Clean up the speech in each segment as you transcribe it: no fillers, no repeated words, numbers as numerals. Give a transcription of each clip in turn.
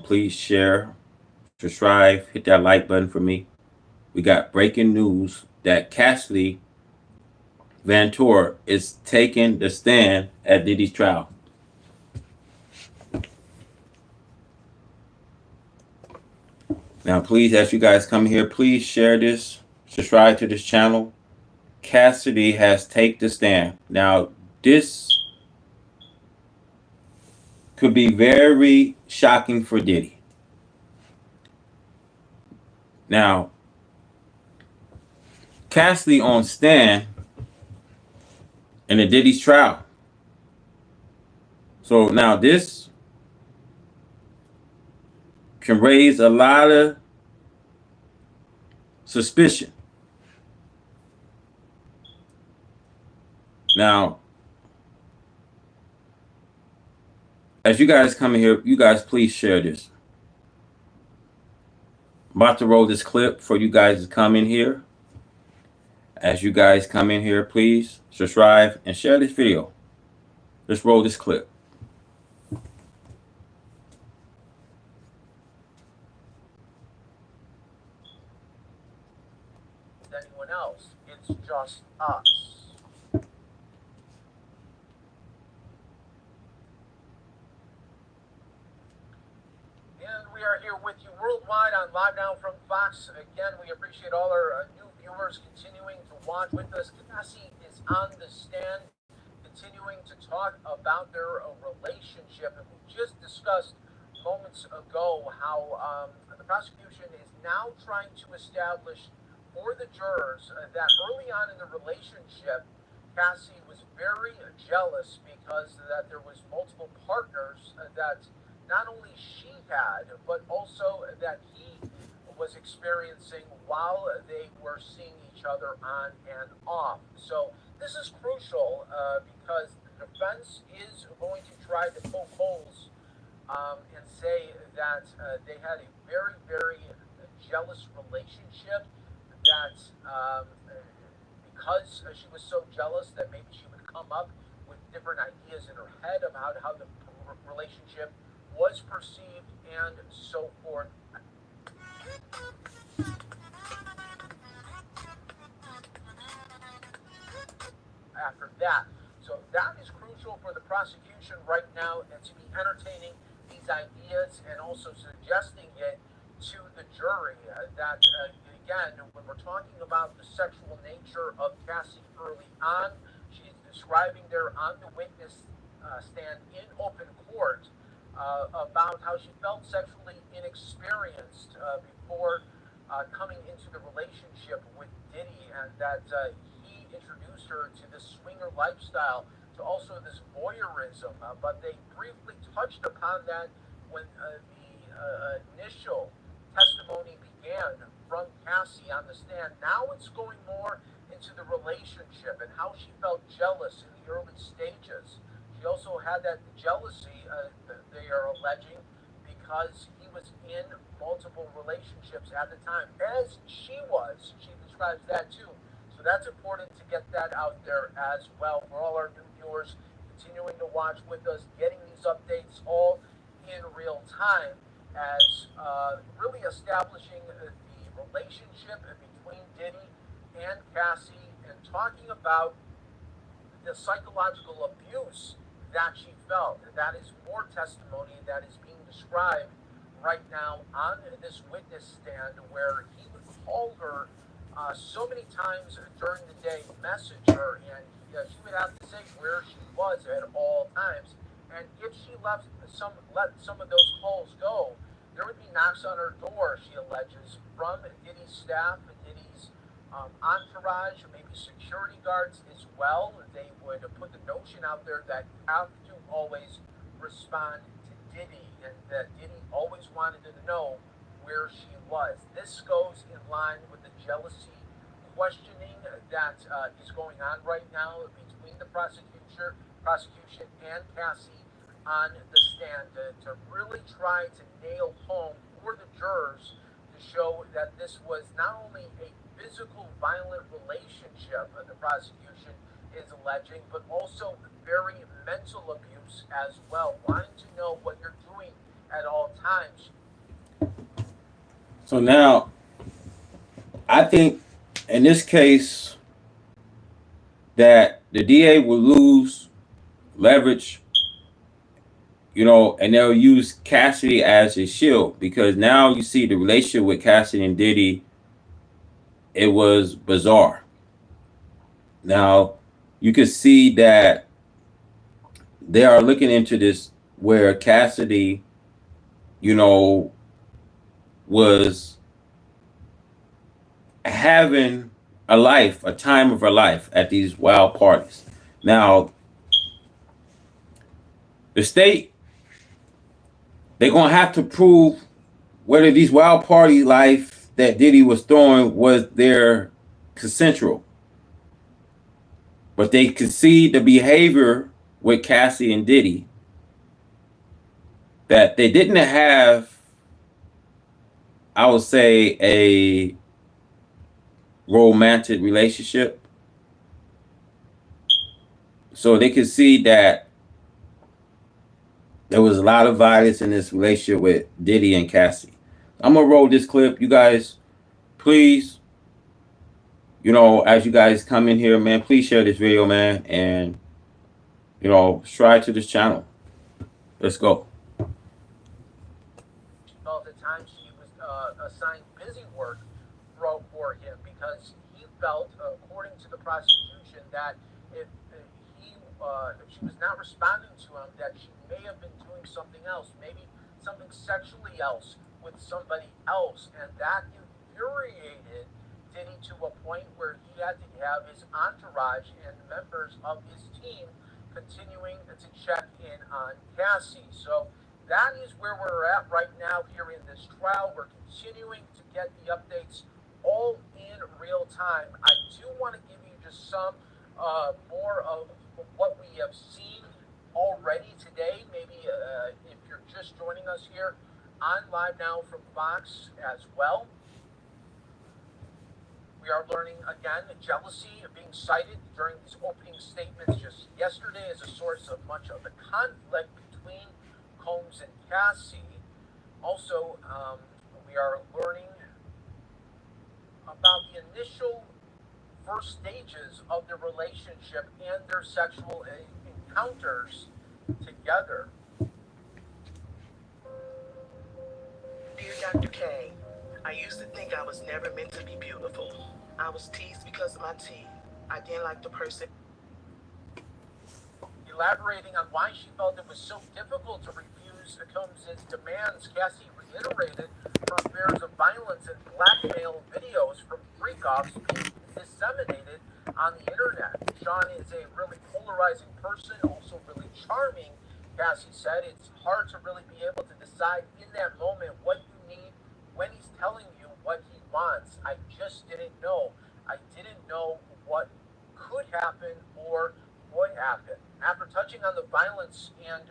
Please share, subscribe, hit that like button for me. We got breaking news that Cassie Ventura is taking the stand at Diddy's trial. Now, please, as you guys come here, please share this, subscribe to this channel. Cassidy has take the stand. Now, this could be very shocking for Diddy. Now, Cassidy on stand in the Diddy's trial. So now this can raise a lot of suspicion. Now, as you guys come in here, you guys please share this. I'm about to roll this clip for you guys to come in here. As you guys come in here, please subscribe and share this video. Let's roll this clip. Anyone else, it's just us. And we are here with you worldwide on Live Now from Fox. Again, we appreciate all our new viewers continuing to watch with us. Cassie is on the stand, continuing to talk about their relationship. And we just discussed moments ago how the prosecution is now trying to establish for the jurors that early on in the relationship, Cassie was very jealous because that there was multiple partners that not only she had, but also that he was experiencing while they were seeing each other on and off. So this is crucial because the defense is going to try to poke holes and say that they had a very, very jealous relationship, that because she was so jealous that maybe she would come up with different ideas in her head of how the relationship was perceived and so forth. After that. So that is crucial for the prosecution right now, and to be entertaining these ideas and also suggesting it to the jury that, again, when we're talking about the sexual nature of Cassie early on, she's describing there on the witness stand in open court about how she felt sexually inexperienced before coming into the relationship with Diddy, and that he introduced her to this swinger lifestyle, to also this voyeurism. But they briefly touched upon that when the initial testimony began from Cassie on the stand. Now it's going more into the relationship and how she felt jealous in the early stages. She also had that jealousy, they are alleging, because he was in multiple relationships at the time, as she was. She describes that too. So that's important to get that out there as well for all our new viewers continuing to watch with us, getting these updates all in real time, as really establishing the relationship between Diddy and Cassie, and talking about the psychological abuse that she felt. That is more testimony that is being described right now on this witness stand, where he would call her so many times during the day, message her, and she would have to say where she was at all times. And if she let some of those calls go, there would be knocks on her door, she alleges, from Diddy's staff, Diddy's entourage, or maybe security guards as well. They would put the notion out there that you have to always respond to Diddy, and that Diddy always wanted to know where she was. This goes in line with the jealousy questioning that is going on right now between the prosecution and Cassie on the stand, to really try to nail home for the jurors, to show that this was not only a physical violent relationship the prosecution is alleging, but also very mental abuse as well. Wanting to know what you're doing at all times. So now, I think in this case that the DA will lose leverage, and they'll use Cassidy as a shield because now you see the relationship with Cassidy and Diddy, it was bizarre. Now, you can see that they are looking into this where Cassidy, you know, was having a time of her life at these wild parties. Now, the state, they're gonna have to prove whether these wild party life that Diddy was throwing was their consensual. But they could see the behavior with Cassie and Diddy that they didn't have, I would say, a romantic relationship. So they could see that there was a lot of violence in this relationship with Diddy and Cassie. I'm gonna roll this clip. You guys, please, as you guys come in here, man, please share this video, man, and subscribe to this channel. Let's go. All the times he was assigned busy work for him because he felt, according to the prosecution, that if she was not responding to him, that she may have been doing something else, maybe something sexually else with somebody else, and that infuriated Diddy to a point where he had to have his entourage and members of his team continuing to check in on Cassie. So that is where we're at right now here in this trial. We're continuing to get the updates all in real time. I do want to give you just some more of what we have seen already today. Maybe if you're just joining us here on Live Now from Fox as well. We are learning again jealousy being cited during these opening statements just yesterday as a source of much of the conflict between Combs and Cassie. Also, we are learning about the initial first stages of the relationship and their sexual encounters together. Dear Dr. K, I used to think I was never meant to be beautiful. I was teased because of my teeth. I didn't like the person. Elaborating on why she felt it was so difficult to refuse Combs' demands, Cassie reiterated her fears of violence and blackmail videos from freak-offs being disseminated on the internet. Sean is a really polarizing person, also really charming, Cassie said. It's hard to really be able to decide in that moment what you need when he's telling you what he wants. I just didn't know. I didn't know what could happen or would happen. After touching on the violence and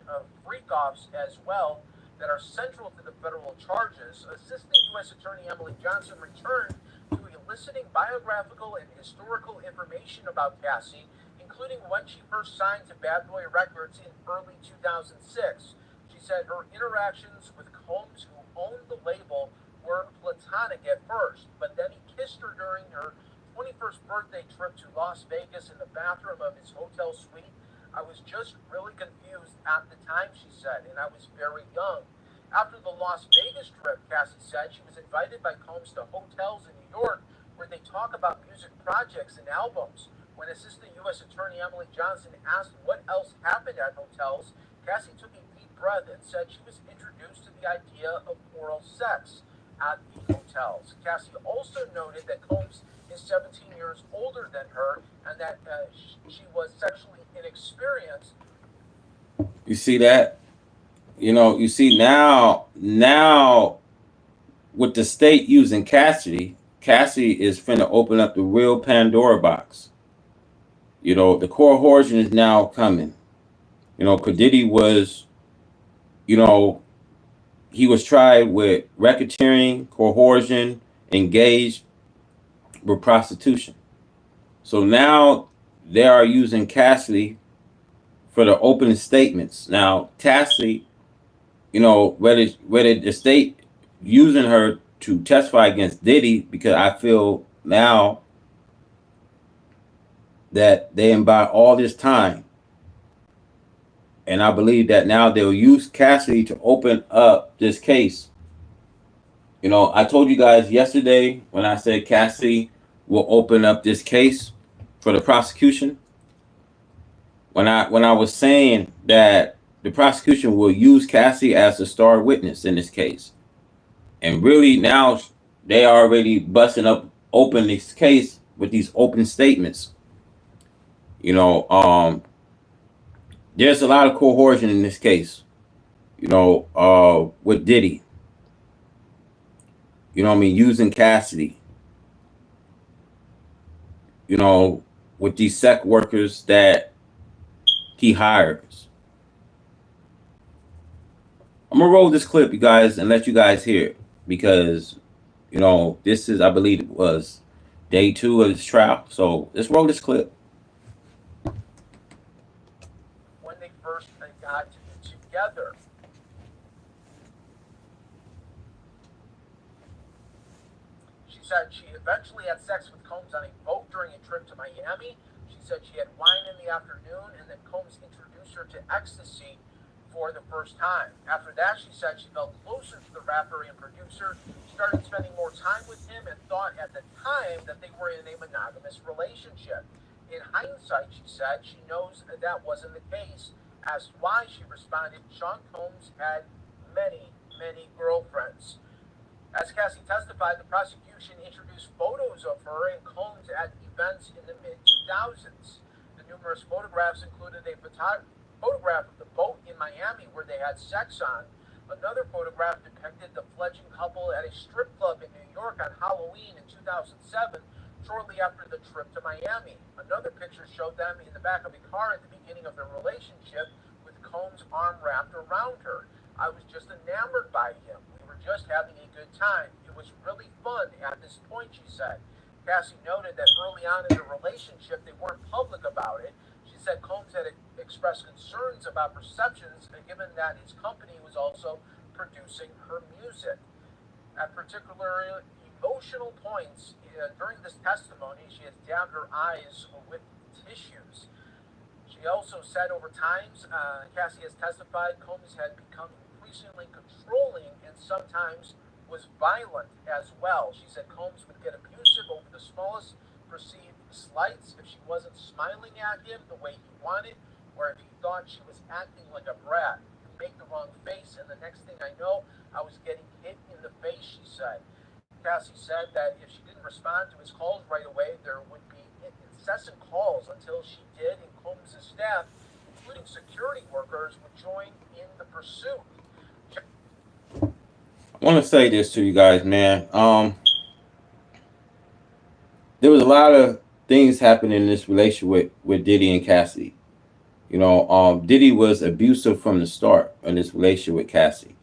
freak-offs as well that are central to the federal charges, Assistant U.S. Attorney Emily Johnson returned to eliciting biographical and historical information about Cassie, including when she first signed to Bad Boy Records in early 2006. She said her interactions with Combs, who owned the label, were platonic at first, but then he kissed her during her 21st birthday trip to Las Vegas in the bathroom of his hotel suite. I was just really confused at the time, she said, and I was very young. After the Las Vegas trip, Cassie said, she was invited by Combs to hotels in New York where they talk about music projects and albums. When Assistant U.S. Attorney Emily Johnson asked what else happened at hotels, Cassie took a deep breath and said she was introduced to the idea of oral sex at the hotels. Cassie also noted that Combs is 17 years older than her and that she was sexually inexperienced. You see that? You see now with the state using Cassie is finna open up the real Pandora box. The coercion is now coming. Diddy was, he was tried with racketeering, coercion, engaged with prostitution. So now they are using Cassie for the opening statements. Now, Cassie whether the state using her to testify against Diddy, because I feel now that they invite all this time, and I believe that now they'll use Cassidy to open up this case. I told you guys yesterday when I said Cassie will open up this case for the prosecution. When I was saying that the prosecution will use Cassie as a star witness in this case, and really now they are already busting up open this case with these open statements. You know, um, there's a lot of coercion in this case. With Diddy. Using Cassidy. You know, with these sex workers that he hires. I'm gonna roll this clip, you guys, and let you guys hear it because this is, I believe, it was day 2 of this trial. So let's roll this clip. When they first got together. She said she eventually had sex with Combs on a boat during a trip to Miami. She said she had wine in the afternoon, and then Combs introduced her to ecstasy for the first time. After that, she said she felt closer to the rapper and producer, started spending more time with him, and thought at the time that they were in a monogamous relationship. In hindsight, she said she knows that wasn't the case. Asked why, she responded, Sean Combs had many, many girlfriends. As Cassie testified, the prosecution introduced photos of her and Combs at events in the mid-2000s. The numerous photographs included a photograph of the boat in Miami where they had sex on. Another photograph depicted the fledgling couple at a strip club in New York on Halloween in 2007, shortly after the trip to Miami. Another picture showed them in the back of a car at the beginning of their relationship, with Combs' arm wrapped around her. I was just enamored by him. We were just having a good time. It was really fun at this point, she said. Cassie noted that early on in the relationship, they weren't public about it. She said Combs had expressed concerns about perceptions, given that his company was also producing her music. At particular emotional points during this testimony, she has dabbed her eyes with tissues. She also said over time, Cassie has testified, Combs had become increasingly controlling and sometimes was violent as well. She said Combs would get abusive over the smallest perceived slights if she wasn't smiling at him the way he wanted, or if he thought she was acting like a brat. He'd make the wrong face, and the next thing I know, I was getting hit in the face, she said. Cassie said that if she didn't respond to his calls right away, there would be incessant calls until she did, and Combs' staff, including security workers, would join in the pursuit. I want to say this to you guys, man. There was a lot of things happening in this relationship with Diddy and Cassie. Diddy was abusive from the start in this relationship with Cassie.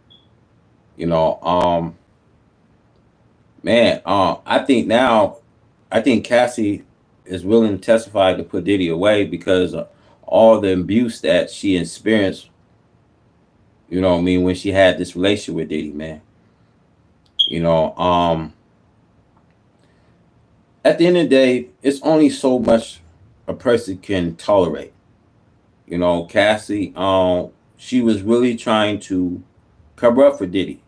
You know, um, I think Cassie is willing to testify to put Diddy away because of all the abuse that she experienced. When she had this relationship with Diddy, man. You know, um, at the end of the day, it's only so much a person can tolerate. Cassie, she was really trying to cover up for Diddy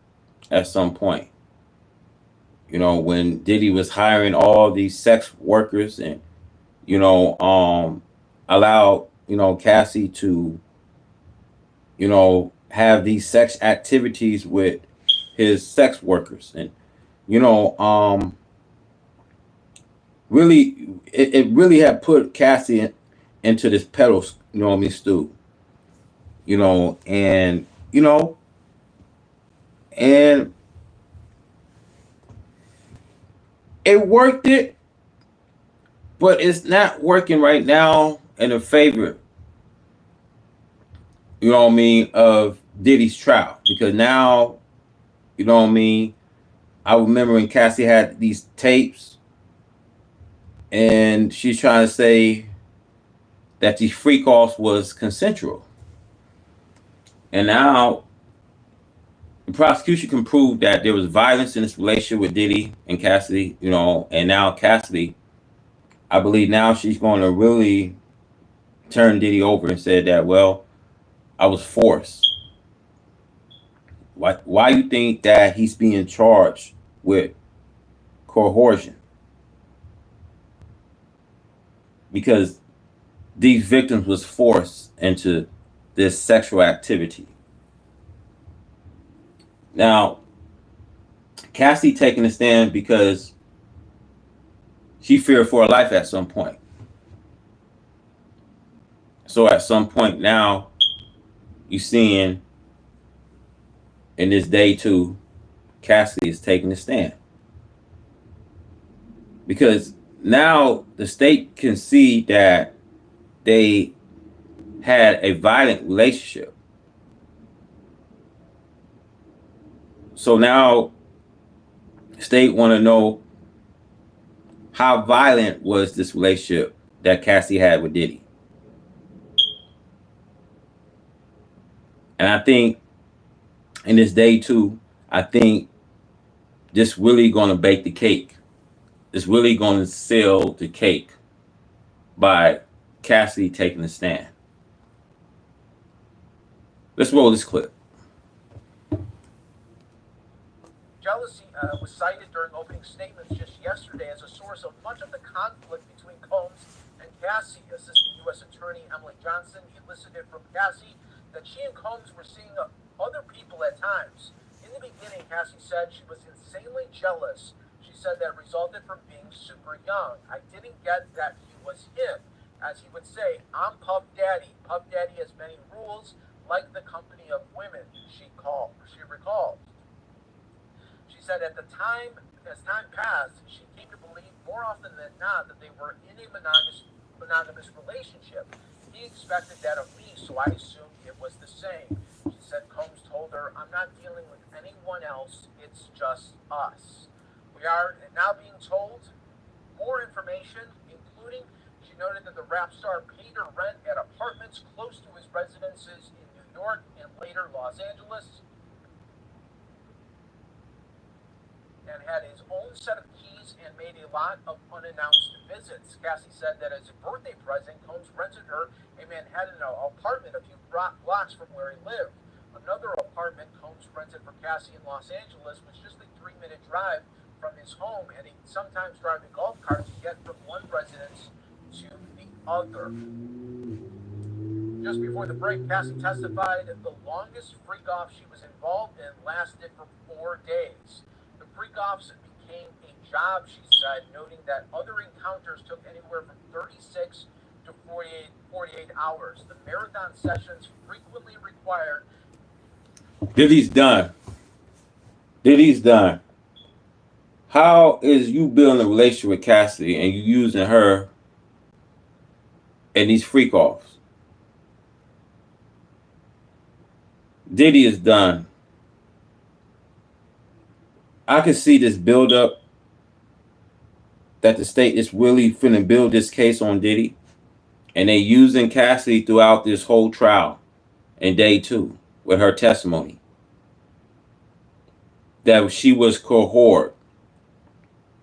at some point. When Diddy was hiring all these sex workers and you know, um, allowed Cassie to have these sex activities with his sex workers, and you know, really, it really had put Cassie into this pedal, stew, and and it worked it, but it's not working right now in the favor, of Diddy's trial, because now, I remember when Cassie had these tapes, and she's trying to say that these freak offs was consensual, and now the prosecution can prove that there was violence in this relationship with Diddy and Cassidy, and now Cassidy, I believe now she's going to really turn Diddy over and said that, well, I was forced. Why you think that he's being charged with coercion? Because these victims was forced into this sexual activity. Now, Cassie taking a stand because she feared for her life at some point. So at some point now, you seeing in this day two, Cassie is taking a stand. Because now the state can see that they had a violent relationship. So now state want to know how violent was this relationship that Cassie had with Diddy. And I think in this day two, I think this really going to bake the cake. It's really going to seal the cake by Cassie taking a stand. Let's roll this clip. Jealousy was cited during opening statements just yesterday as a source of much of the conflict between Combs and Cassie. Assistant U.S. Attorney Emily Johnson elicited from Cassie that she and Combs were seeing other people at times. In the beginning, Cassie said she was insanely jealous. She said that resulted from being super young. I didn't get that he was him. As he would say, I'm Puff Daddy. Puff Daddy has many rules, like the company of women, she recalled. She said at the time, as time passed, she came to believe more often than not that they were in a monogamous relationship. He expected that of me, so I assumed it was the same. She said Combs told her, I'm not dealing with anyone else, it's just us. We are now being told more information, including she noted that the rap star paid her rent at apartments close to his residences in New York and later Los Angeles, and had his own set of keys and made a lot of unannounced visits. Cassie said that as a birthday present, Combs rented her a Manhattan apartment a few blocks from where he lived. Another apartment Combs rented for Cassie in Los Angeles was just a 3-minute drive from his home, and he'd sometimes drive a golf cart to get from one residence to the other. Just before the break, Cassie testified that the longest freak-off she was involved in lasted for 4 days. The freak-offs became a job, she said, noting that other encounters took anywhere from 36 to 48 hours. The marathon sessions frequently required... Diddy's done. Diddy's done. How is you building a relationship with Cassidy and you using her in these freak offs? Diddy is done. I can see this build up that the state is really finna build this case on Diddy, and they using Cassie throughout this whole trial in day two with her testimony that she was cohort.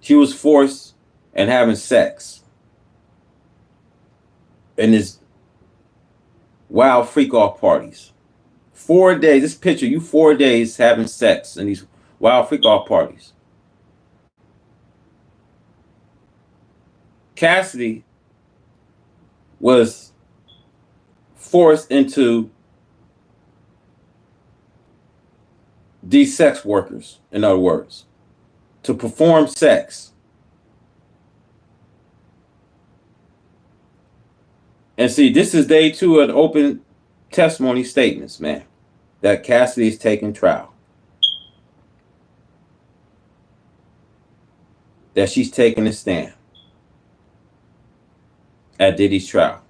She was forced and having sex in this wild freak off parties. 4 days, this picture, you 4 days having sex in these wild freak off parties. Cassidy was forced into these sex workers, in other words, to perform sex. And see, this is day two of the open testimony statements, man, that Cassidy is taking trial. That she's taking a stand at Diddy's trial.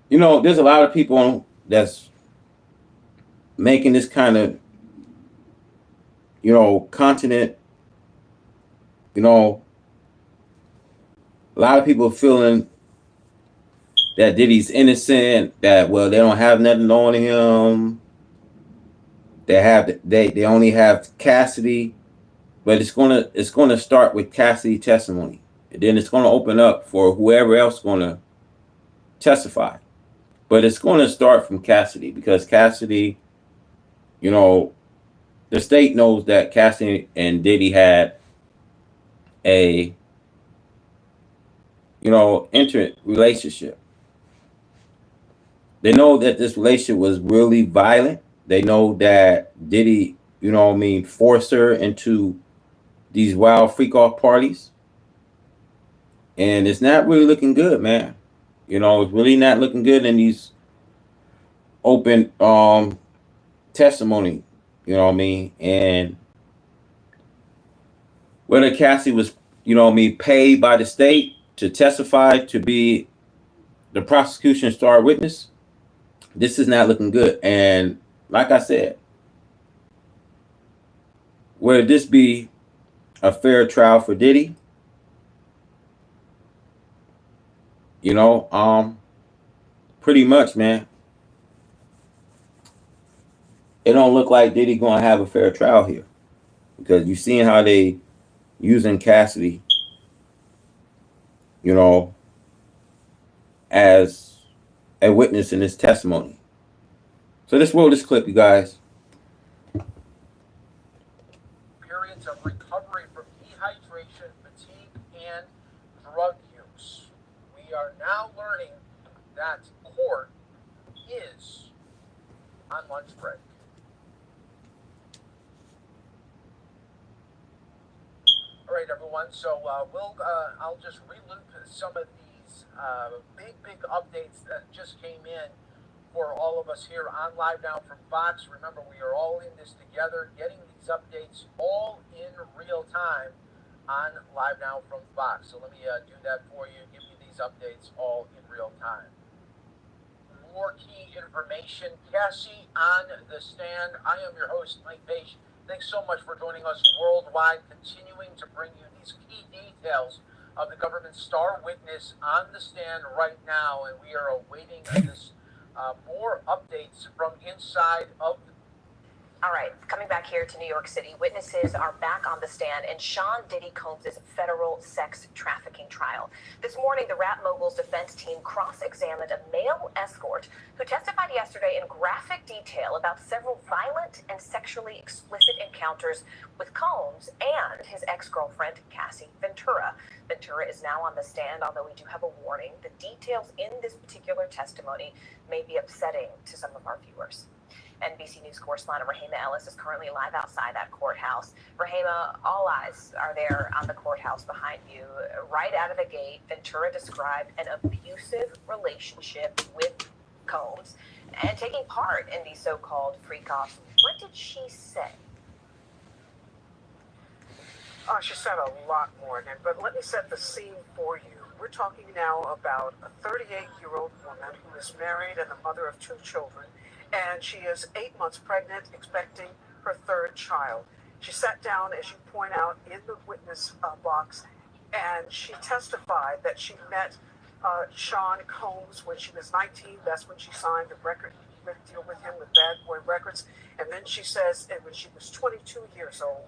You know, there's a lot of people that's making this kind of, continent, a lot of people feeling that Diddy's innocent, that well they don't have nothing on him. They only have Cassidy, but it's gonna start with Cassidy testimony. And then it's gonna open up for whoever else gonna testify. But it's gonna start from Cassidy because Cassidy, you know, the state knows that Cassidy and Diddy had a intimate relationship. They know that this relationship was really violent. They know that Diddy, forced her into these wild freak off parties. And it's not really looking good, man. It's really not looking good in these open testimony. And whether Cassie was, paid by the state to testify to be the prosecution star witness, this is not looking good. And like I said, would this be a fair trial for Diddy? Pretty much, man. It don't look like Diddy gonna have a fair trial here because you seen how they using Cassidy, as a witness in this testimony. So let's roll this clip, you guys. Periods of recovery from dehydration, fatigue, and drug use. We are now learning that court is on lunch break. All right, everyone. So I'll just reloop some of these big updates that just came in for all of us here on Live Now from Fox. Remember, we are all in this together, getting these updates all in real time on Live Now from Fox. So let me do that for you. Give you these updates all in real time. More key information. Cassie on the stand. I am your host, Mike Page. Thanks so much for joining us worldwide, continuing to bring you these key details of the government star witness on the stand right now, and we are awaiting this more updates from inside of the. All right, coming back here to New York City, witnesses are back on the stand in Sean Diddy Combs' federal sex trafficking trial. This morning, the rap mogul's defense team cross-examined a male escort who testified yesterday in graphic detail about several violent and sexually explicit encounters with Combs and his ex-girlfriend, Cassie Ventura. Ventura is now on the stand, although we do have a warning. The details in this particular testimony may be upsetting to some of our viewers. NBC News correspondent Rahema Ellis is currently live outside that courthouse. Rahema, all eyes are there on the courthouse behind you. Right out of the gate, Ventura described an abusive relationship with Combs and taking part in these so-called freak-offs. What did she say? She said a lot, Morgan, but let me set the scene for you. We're talking now about a 38-year-old woman who is married and the mother of 2 children, and she is 8 months pregnant, expecting her 3rd child. She sat down, as you point out, in the witness box, and she testified that she met Sean Combs when she was 19. That's when she signed a record deal with him with Bad Boy Records. And then she says that when she was 22 years old,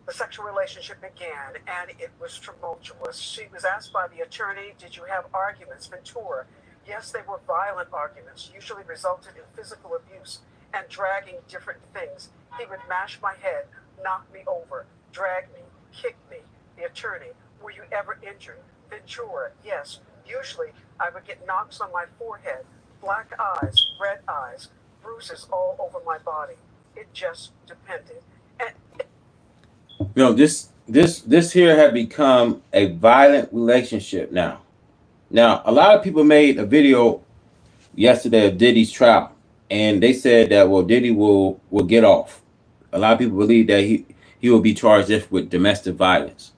the sexual relationship began, and it was tumultuous. She was asked by the attorney, did you have arguments, Ventura? Yes, they were violent arguments, usually resulted in physical abuse and dragging different things. He would mash my head, knock me over, drag me, kick me. The attorney, were you ever injured? Ventura, yes. Usually I would get knocks on my forehead, black eyes, red eyes, bruises all over my body. It just depended. And this here had become a violent relationship now. Now, a lot of people made a video yesterday of Diddy's trial, and they said that, well, Diddy will get off. A lot of people believe that he will be charged just with domestic violence.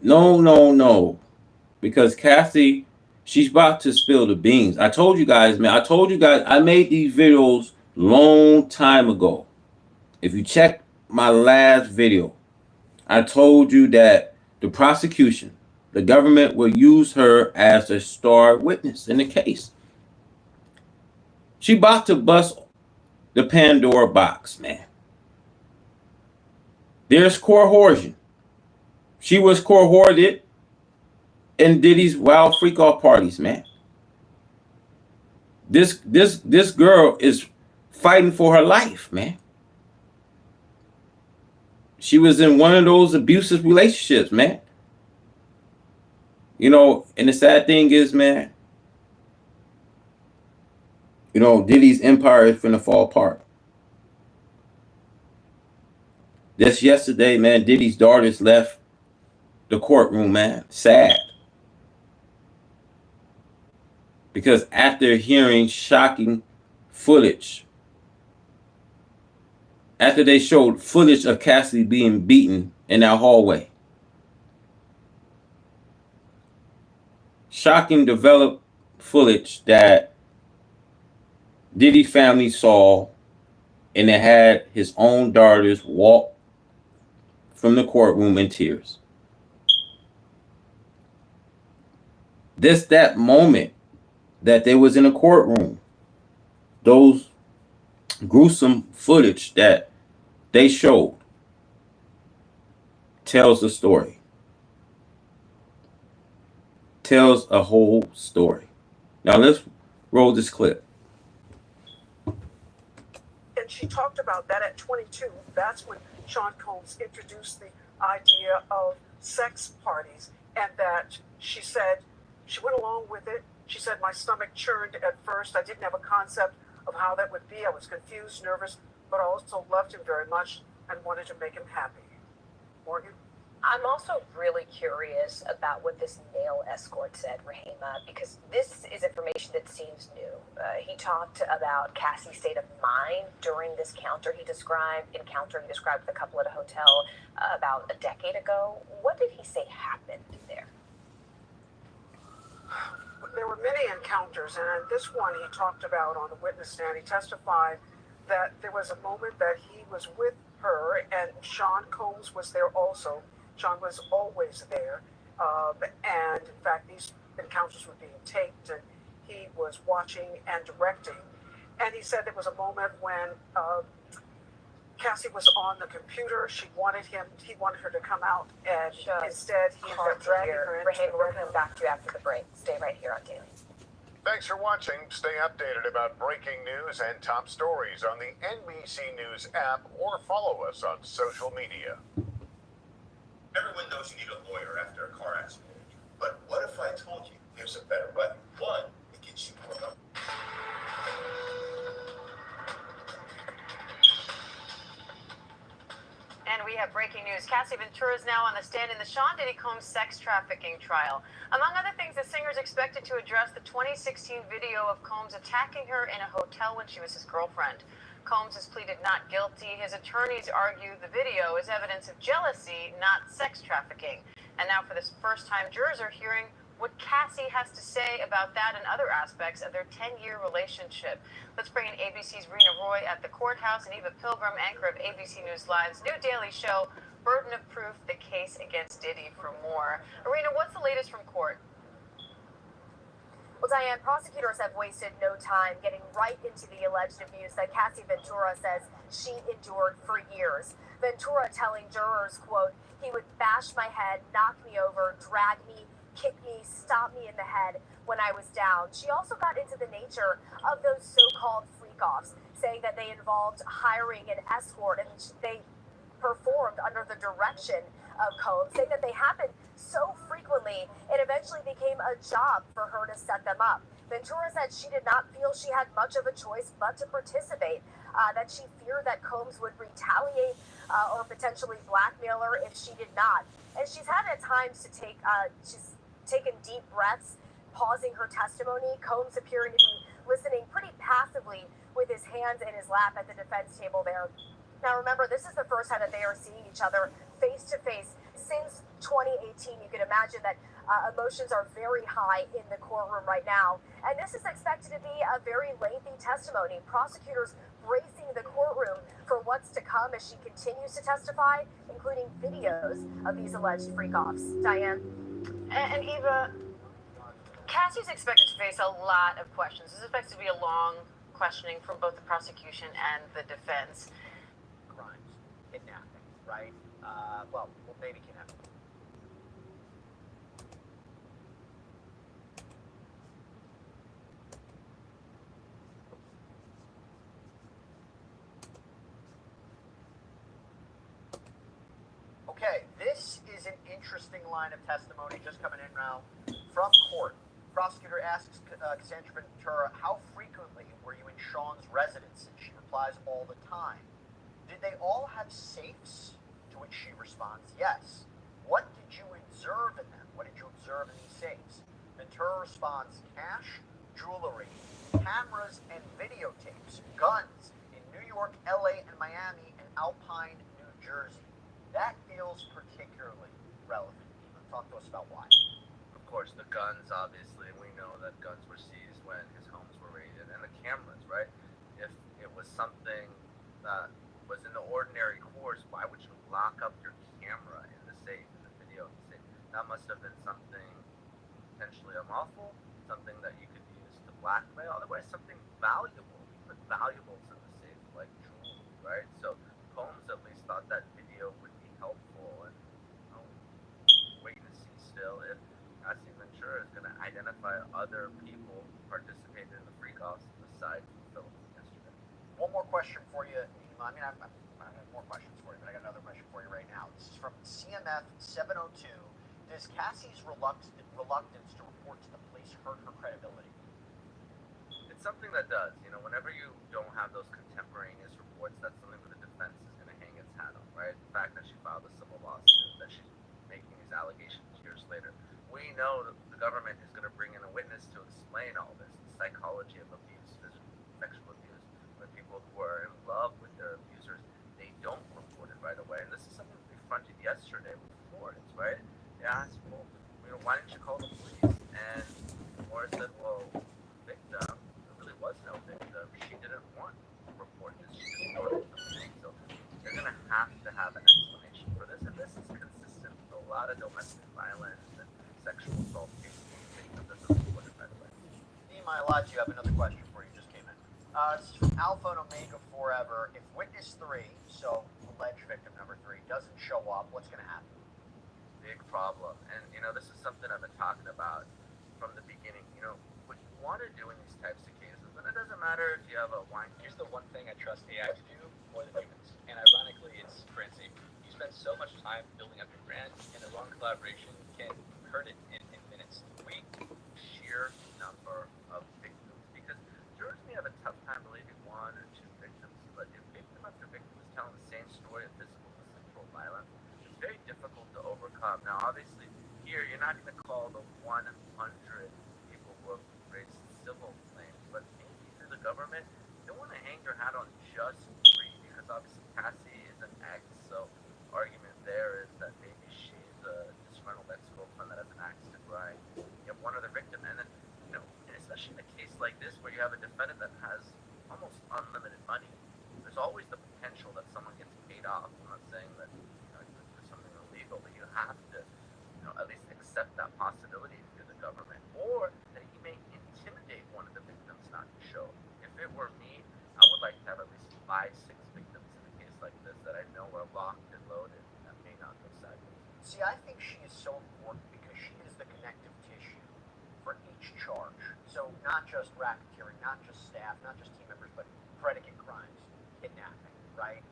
No. Because Cassie, she's about to spill the beans. I told you guys, man. I made these videos long time ago. If you check my last video, I told you that the prosecution The government will use her as a star witness in the case. She about to bust the Pandora box, man. There's coercion. She was cohorted in Diddy's wild freak off parties, man. This girl is fighting for her life, man. She was in one of those abusive relationships, man. You know, and the sad thing is, man, you know, Diddy's empire is finna fall apart. Just yesterday, man, Diddy's daughters left the courtroom, man. Sad. Because after hearing shocking footage, after they showed footage of Cassie being beaten in that hallway, shocking developed footage that Diddy family saw, and it had his own daughters walk from the courtroom in tears. That moment that they was in a courtroom, those gruesome footage that they showed tells a story. Tells a whole story. Now let's roll this clip. And she talked about that at 22. That's when Sean Combs introduced the idea of sex parties, and that she said she went along with it. She said, my stomach churned at first. I didn't have a concept of how that would be. I was confused, nervous, but I also loved him very much and wanted to make him happy. Morgan? I'm also really curious about what this male escort said, Rahima, because this is information that seems new. He talked about Cassie's state of mind during this encounter he described with a couple at a hotel about a decade ago. What did he say happened there? There were many encounters, and this one he talked about on the witness stand. He testified that there was a moment that he was with her, and Sean Combs was there also. Sean was always there, and in fact, these encounters were being taped, and he was watching and directing. And he said there was a moment when Cassie was on the computer. He wanted her to come out, and instead he ended up dragging her into Rahima, we're coming back to you after the break. Stay right here on Daily. Thanks for watching. Stay updated about breaking news and top stories on the NBC News app, or follow us on social media. Everyone knows you need a lawyer after a car accident. But what if I told you there's a better way? One, it gets you more money. And we have breaking news. Cassie Ventura is now on the stand in the Sean Diddy Combs sex trafficking trial. Among other things, the singer is expected to address the 2016 video of Combs attacking her in a hotel when she was his girlfriend. Combs has pleaded not guilty. His attorneys argue the video is evidence of jealousy, not sex trafficking. And now for the first time, jurors are hearing what Cassie has to say about that and other aspects of their 10-year relationship. Let's bring in ABC's Rena Roy at the courthouse and Eva Pilgrim, anchor of ABC News Live's new daily show, Burden of Proof, the case against Diddy, for more. Rena, what's the latest from court? Well, Diane, prosecutors have wasted no time getting right into the alleged abuse that Cassie Ventura says she endured for years. Ventura telling jurors, quote, he would bash my head, knock me over, drag me, kick me, stomp me in the head when I was down. She also got into the nature of those so-called freak-offs, saying that they involved hiring an escort and they performed under the direction of Combs, saying that they happened so frequently it eventually became a job for her to set them up. Ventura said she did not feel she had much of a choice but to participate, that she feared that Combs would retaliate or potentially blackmail her if she did not. And she's had at times to she's taken deep breaths, pausing her testimony. Combs appearing to be listening pretty passively with his hands in his lap at the defense table there. Now remember, this is the first time that they are seeing each other face to face since 2018. You can imagine that emotions are very high in the courtroom right now. And this is expected to be a very lengthy testimony. Prosecutors bracing the courtroom for what's to come as she continues to testify, including videos of these alleged freak-offs. Diane? And Eva, Cassie's expected to face a lot of questions. This is expected to be a long questioning from both the prosecution and the defense. Crimes, kidnapping, right? Well, maybe kidnapping. Okay, this is an interesting line of testimony just coming in now from court. Prosecutor asks Cassandra Ventura, how frequently were you in Sean's residence? And she replies, all the time. Did they all have safes? To which she responds, yes. What did you observe in them? What did you observe in these safes? Ventura responds, cash, jewelry, cameras and videotapes, guns in New York, LA, and Miami, and Alpine, New Jersey. That feels particularly relevant. Talk to us about why. Of course, the guns, obviously, we know that guns were seized when his homes were raided, and the cameras, right? If it was something that was in the ordinary course, why would you lock up your camera in the safe, in the video in the safe? That must have been something potentially unlawful, something that you could use to blackmail, otherwise something valuable. You put valuables in the safe, like jewelry, right? So Holmes at least thought that video would be helpful, and waiting to see still if Cassie Ventura is going to identify other people who participated in the freak-offs aside from Phillips yesterday. One more question for you, Nima. I mean, I have more questions for you, but I got another question for you right now. This is from CMF 702. Does Cassie's reluctance to report to the police hurt her credibility? It's something that does. You know, whenever you don't have those contemporaneous reports, that's something that the defense is going to hang its hat on, right? The fact that she filed a civil lawsuit, that she's making these allegations years later. We know that the government is going to bring in a witness to explain all this, the psychology of abuse, physical, sexual abuse, when people who are in love with their abusers, they don't report it right away. And this is something we fronted yesterday with Florence, right? They asked, well, you know, why didn't you call the police? And Florence said, well, victim, there really was no victim. She didn't want to report this. She just wanted something. So they're going to have an explanation for this. And this is consistent with a lot of domestic violence and sexual assault cases. Victims that don't report it right away. Nima, you have another question for you. Just came in. This is from Alpha and Omega Forever. If witness 3, so alleged victim number 3, doesn't show up, what's going to happen? Big problem. And, you know, this is something I've been talking about from the beginning. You know, what you want to do in these types of cases, and it doesn't matter if you have a wine. Here's the one thing I trust AI to do more than humans. And ironically, it's brand safety. You spend so much time building up your brand, and the wrong collaboration can hurt it in minutes. We sheer number of victims, because jurors may have a tough time believing one or two victims, but if victim after victim is telling the same story of physical and sexual violence, it's very difficult to overcome. Now, obviously, here you're not going to call the 100 people who have raised civil claims, but maybe through the government, they want to hang their hat on just 3, because obviously Cassie is an ex, so argument there is that maybe she's a disgruntled ex-girlfriend that has an axe to grind. You have one other victim, and then, you know, especially in a case like this where you have a defendant that has almost unlimited money, there's always the potential that someone gets paid off. I'm not saying that, you know, there's something illegal, but you have to, you know, at least accept that possibility through the government, or that he may intimidate one of the victims not to show. If it were me, I would like to have at least 5, 6 victims in a case like this that I know are locked and loaded and may not go sideways. See, I think she is so important because she is the connective tissue for each charge. So not just racketeering, not just staff, not just team members, but predicate crimes, kidnapping, right?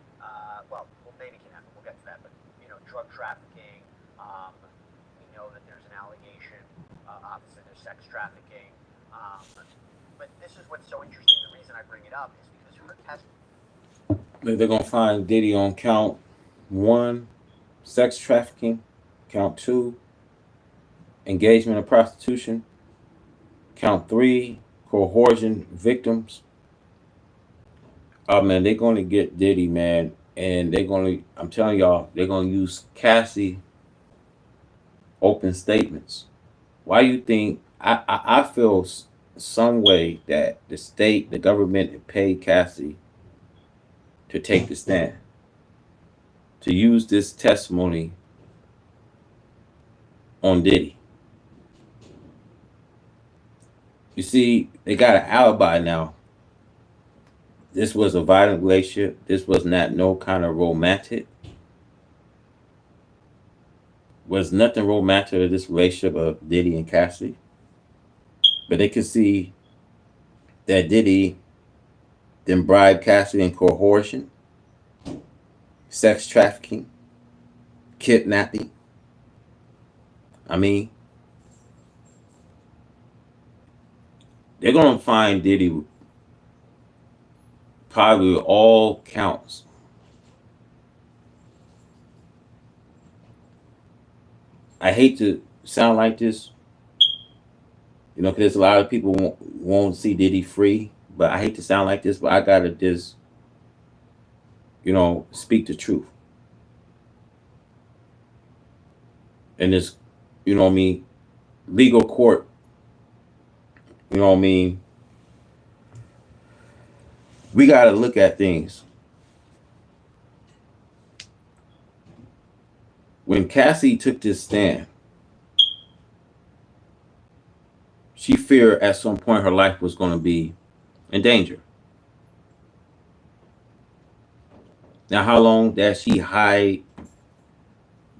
Well, maybe kidnapping, we'll get to that, but, you know, drug trafficking, we know that there's an allegation, obviously there's sex trafficking, but this is what's so interesting. The reason I bring it up is because her testimony. They're gonna find Diddy on count 1, sex trafficking, count 2, engagement of prostitution, count 3, coercion victims. Oh man, they're gonna get Diddy, man, and I'm telling y'all, they're gonna use Cassie open statements. Why you think I feel some way that the state, the government paid Cassie to take the stand, to use this testimony on Diddy. You see, they got an alibi now. This was a violent relationship. This was not no kind of romantic. Was nothing romantic in this relationship of Diddy and Cassie. But they could see that Diddy then bribed Cassie in coercion, sex trafficking, kidnapping. I mean, they're gonna find Diddy probably all counts. I hate to sound like this, because there's a lot of people won't see Diddy free. But I hate to sound like this, but I gotta just, speak the truth. And this, what I mean, legal court, what I mean, we gotta look at things. When Cassie took this stand, she feared at some point her life was going to be in danger. Now, how long that she hide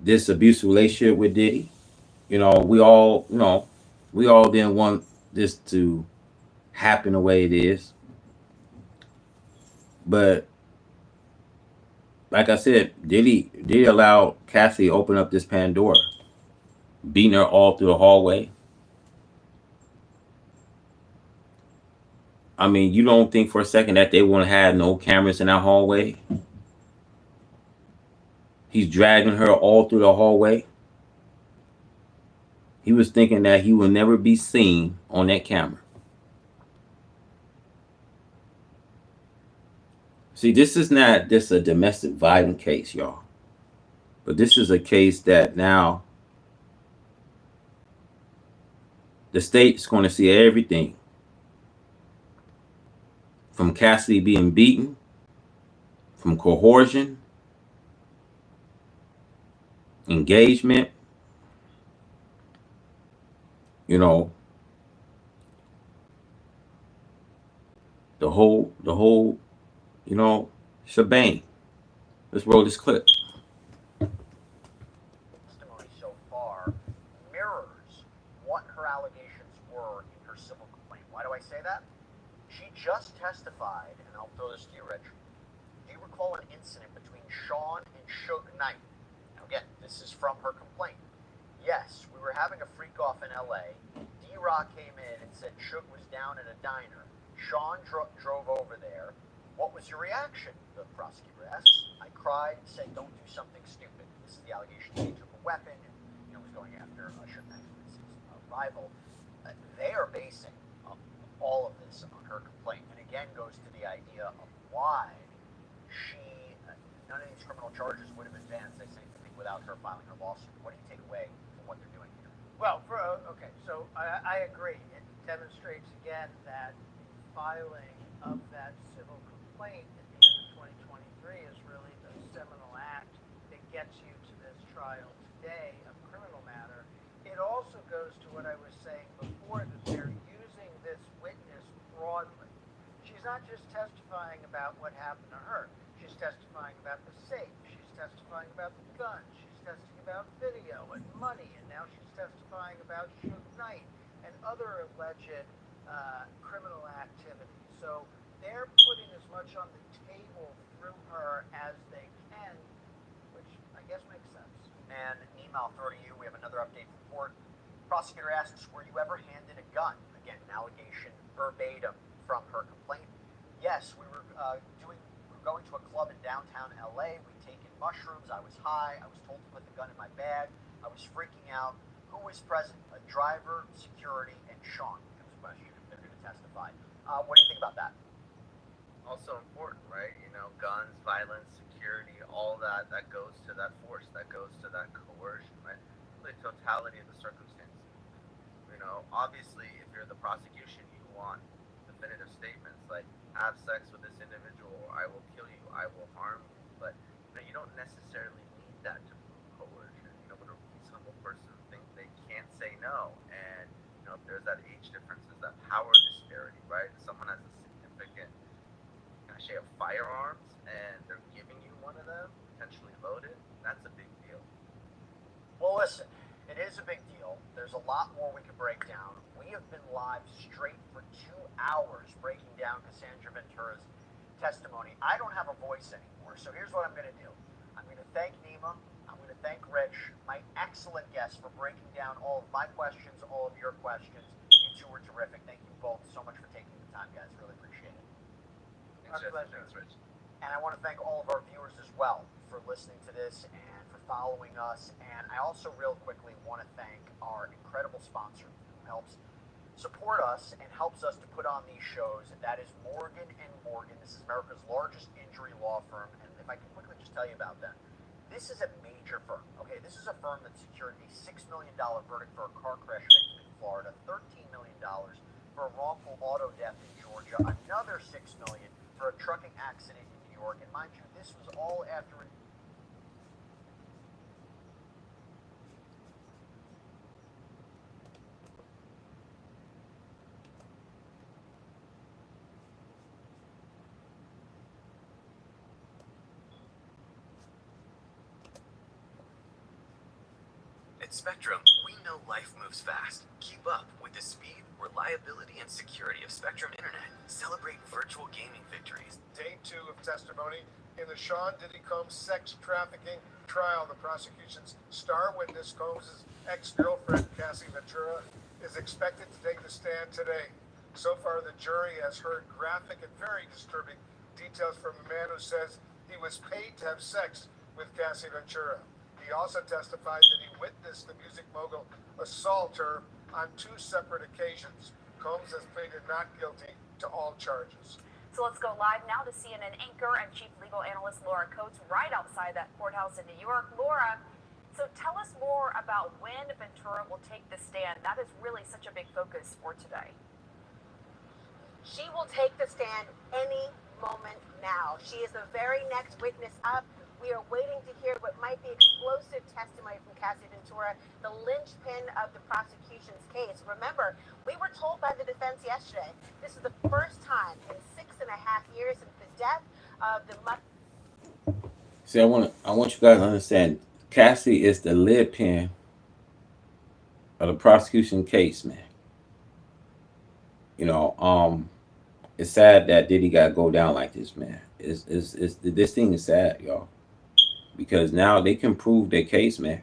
this abusive relationship with Diddy? We all didn't want this to happen the way it is. But like I said, Diddy allowed Cassie to open up this Pandora, beating her all through the hallway. I mean, you don't think for a second that they won't have no cameras in that hallway? He's dragging her all through the hallway. He was thinking that he will never be seen on that camera. See, this is not just a domestic violence case, y'all. But this is a case that now the state's going to see everything. From Cassie being beaten, from coercion, engagement, the whole, shebang. Let's roll this clip. Testimony so far mirrors what her allegations were in her civil complaint. Why do I say that? She just testified, and I'll throw this to you, Rich. Do you recall an incident between Sean and Suge Knight? Now, again, this is from her complaint. Yes, we were having a freak off in LA. D-Rock came in and said Suge was down at a diner. Sean drove over there. What was your reaction? The prosecutor asks. I cried, said, don't do something stupid. This is the allegation that he took a weapon and was going after Suge Knight, his rival. They are basing all of this on her complaint, and again goes to the idea of why none of these criminal charges would have advanced, I think, without her filing her lawsuit. What do you take away from what they're doing here? Well, okay, so I agree. It demonstrates again that the filing of that civil complaint at the end of 2023 is really the seminal act that gets you to this trial today, a criminal matter. It also goes to what I was saying before, that they're using this witness broadly. She's not just testifying about what happened to her. She's testifying about the safe. She's testifying about the gun. She's testifying about video and money. And now she's testifying about Suge Knight and other alleged criminal activity. So they're putting as much on the table through her as they can, which I guess makes sense. And Nima, I'll throw to you. We have another update from court. Prosecutor asks, were you ever handed a gun? Again, an allegation verbatim from her complaint. Yes, we were going to a club in downtown LA. We'd taken mushrooms. I was high. I was told to put the gun in my bag. I was freaking out. Who was present? A driver, security, and Sean. Becomes a question if they're going to testify. What do you think about that? Also important, right? Guns, violence, security, all that goes to that force, that goes to that coercion, right? The totality of the circumstances. Obviously, if you're the prosecution, you want definitive statements like, have sex with this individual, or I will kill you, I will harm you. But you don't necessarily need that to prove coercion. Would a reasonable person think they can't say no? And if there's that age difference, there's that power disparity, right? If someone has a significant cachet of firearms and they're giving you one of them, potentially loaded, that's a big deal. Well, listen, it is a big deal. There's a lot more we could break down. We have been live straight for 2 hours breaking down Cassandra Ventura's testimony. I don't have a voice anymore, so here's what I'm going to do. I'm going to thank Nima. I'm going to thank Rich, my excellent guests, for breaking down all of my questions, all of your questions. You two were terrific. Thank you both so much for taking the time, guys. Really appreciate it. Thanks, Rich. And I want to thank all of our viewers as well for listening to this and for following us. And I also real quickly want to thank our incredible sponsor who helps support us and helps us to put on these shows. And that is Morgan & Morgan. This is America's largest injury law firm. And if I can quickly just tell you about them, this is a major firm. Okay, this is a firm that secured a $6 million verdict for a car crash victim in Florida, $13 million for a wrongful auto death in Georgia, another $6 million for a trucking accident in New York. And mind you, this was all after At Spectrum, we know life moves fast. Keep up with the speed, reliability, and security of Spectrum Internet. Celebrate virtual gaming victories. Day 2 of testimony in the Sean Diddy Combs sex trafficking trial. The prosecution's star witness, Combs' ex-girlfriend, Cassie Ventura, is expected to take the stand today. So far, the jury has heard graphic and very disturbing details from a man who says he was paid to have sex with Cassie Ventura. He also testified that he witnessed the music mogul assault her on 2 separate occasions. Combs has pleaded not guilty to all charges. So let's go live now to CNN anchor and chief legal analyst Laura Coates right outside that courthouse in New York. Laura, so tell us more about when Ventura will take the stand. That is really such a big focus for today. She will take the stand any moment now. She is the very next witness up. We are waiting to hear what might be explosive testimony from Cassie Ventura, the linchpin of the prosecution's case. Remember, we were told by the defense yesterday, this is the first time in 6.5 years since the death of the mother. See, I want you guys to understand, Cassie is the linchpin of the prosecution case, man. You know, it's sad that Diddy got to go down like this, man. This thing is sad, y'all. Because now they can prove their case, man.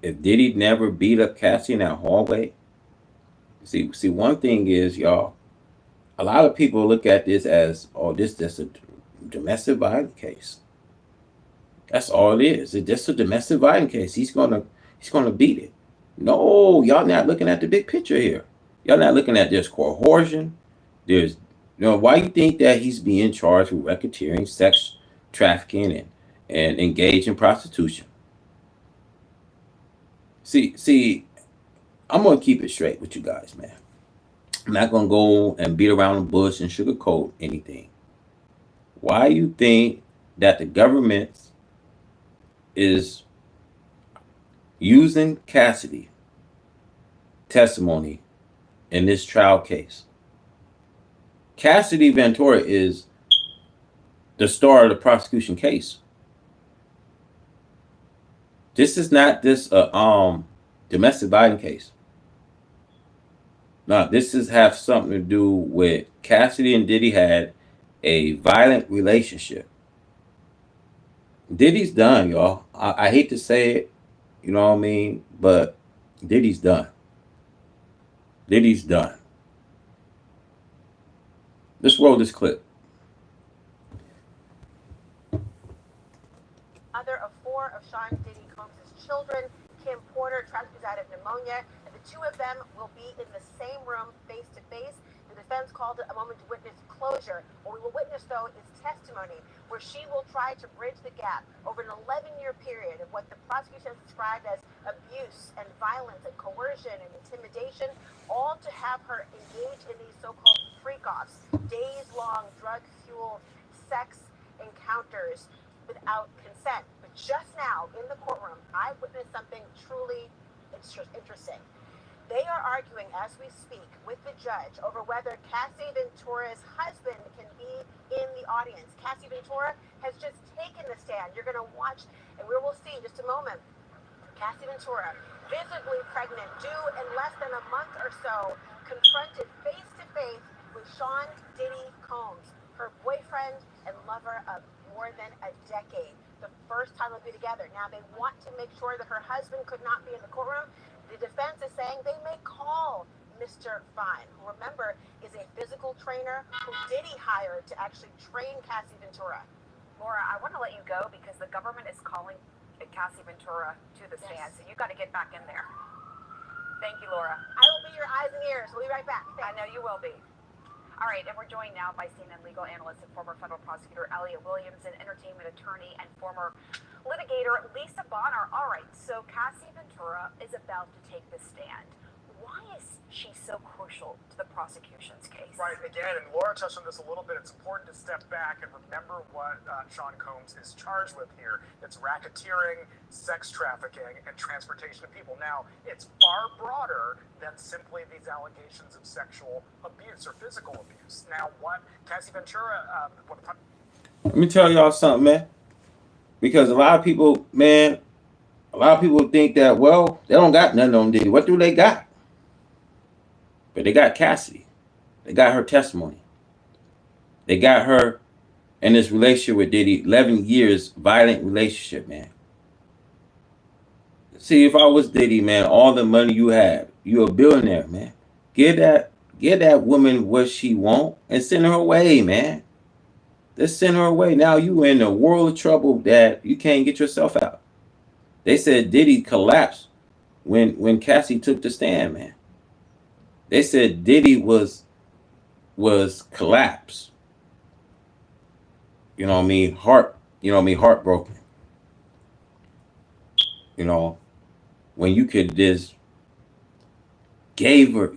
If Diddy never beat up Cassie in that hallway, see, one thing is, y'all, a lot of people look at this as, oh, this is a domestic violence case. That's all it is. It's just a domestic violence case. He's gonna beat it. No, y'all not looking at the big picture here. Y'all not looking at there's coercion. There's, why you think that he's being charged with racketeering, sex trafficking, and engage in prostitution? See, I'm gonna keep it straight with you guys, man. I'm not gonna go and beat around the bush and sugarcoat anything. Why you think that the government is using Cassidy testimony in this trial case? Cassidy Ventura is the star of the prosecution case. This is not this domestic violence case. No, this is have something to do with Cassidy and Diddy had a violent relationship. Diddy's done, y'all. I hate to say it, you know what I mean, but Diddy's done. Diddy's done. Let's roll this clip. Mother of 4 of Sean Diddy Combs' children, Kim Porter, tragically died of pneumonia, and the 2 of them will be in the same room face to face. The defense called it a moment to witness closure. What we will witness, though, is testimony where she will try to bridge the gap over an 11-year period of what the prosecution has described as abuse and violence and coercion and intimidation, all to have her engage in these so-called freak-offs, days-long drug-fueled sex encounters without consent. But just now in the courtroom, I witnessed something truly interesting. They are arguing as we speak with the judge over whether Cassie Ventura's husband can be in the audience. Cassie Ventura has just taken the stand. You're going to watch, and we will see in just a moment. Cassie Ventura, visibly pregnant, due in less than a month or so, confronted face to face with Sean Diddy Combs, her boyfriend and lover of more than a decade. The first time they'll be together. Now they want to make sure that her husband could not be in the courtroom. The defense is saying they may call Mr. Fine, who, remember, is a physical trainer who Diddy hired to actually train Cassie Ventura. Laura, I want to let you go because the government is calling Cassie Ventura to the stand, so you got to get back in there. Thank you, Laura. I will be your eyes and ears. We'll be right back. I know you will be. All right, and we're joined now by CNN legal analyst and former federal prosecutor Elliot Williams and entertainment attorney and former litigator Lisa Bonner. All right, so Cassie Ventura is about to take the stand. Why is she so crucial to the prosecution's case? Right, again, and Laura touched on this a little bit. It's important to step back and remember what Sean Combs is charged with here. It's racketeering, sex trafficking, and transportation of people. Now, it's far broader than simply these allegations of sexual abuse or physical abuse. Now, what Cassie Ventura... Let me tell y'all something, man. Because a lot of people, man, think that, well, they don't got nothing on Diddy. What do they got? But they got Cassie. They got her testimony. They got her in this relationship with Diddy, 11 years, violent relationship, man. See, if I was Diddy, man, all the money you have, you're a billionaire, man. Give that woman what she want and send her away, man. Let's send her away. Now you in a world of trouble that you can't get yourself out. They said Diddy collapsed when Cassie took the stand, man. They said Diddy was collapsed. You know what I mean? Heartbroken. You know, when you could just gave her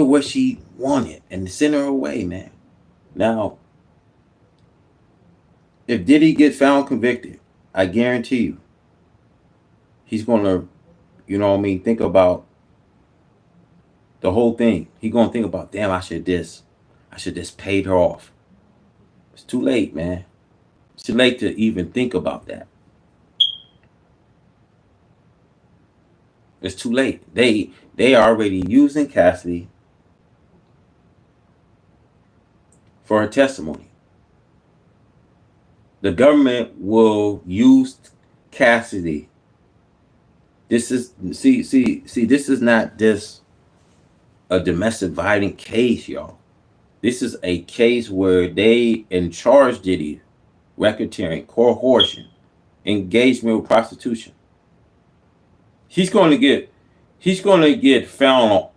what she wanted and send her away, man. Now, if Diddy get found convicted, I guarantee you, he's gonna, think about the whole thing. He's gonna think about, damn, I should just paid her off. It's too late, man. It's too late to even think about that. It's too late. They are already using Cassie for her testimony. The government will use Cassidy. This is this is not just a domestic violence case, y'all. This is a case where they charge Diddy racketeering, coercion, engagement with prostitution. He's going to get found on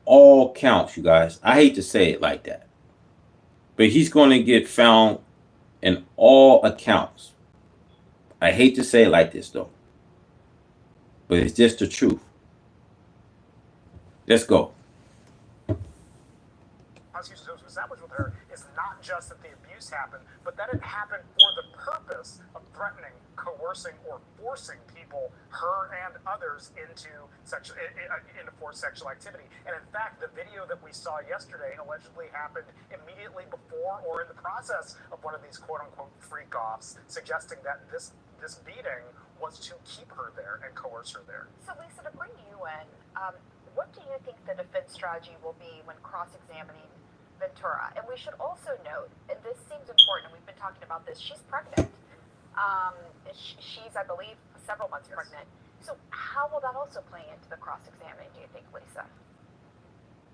all counts, you guys. I hate to say it like that, but he's going to get found in all accounts. I hate to say it like this, though, but it's just the truth. Let's go. Prosecution was established with her is not just that the abuse happened, but that it happened for the purpose of threatening, coercing, or forcing people, her and others, into forced sexual activity. And in fact, the video that we saw yesterday allegedly happened immediately before or in the process of one of these quote-unquote freak-offs, suggesting that this beating was to keep her there and coerce her there. So, Lisa, to bring you in, what do you think the defense strategy will be when cross-examining Ventura? And we should also note, and this seems important, and we've been talking about this, she's pregnant. She's, I believe, several months pregnant. So how will that also play into the cross-examining, do you think, Lisa?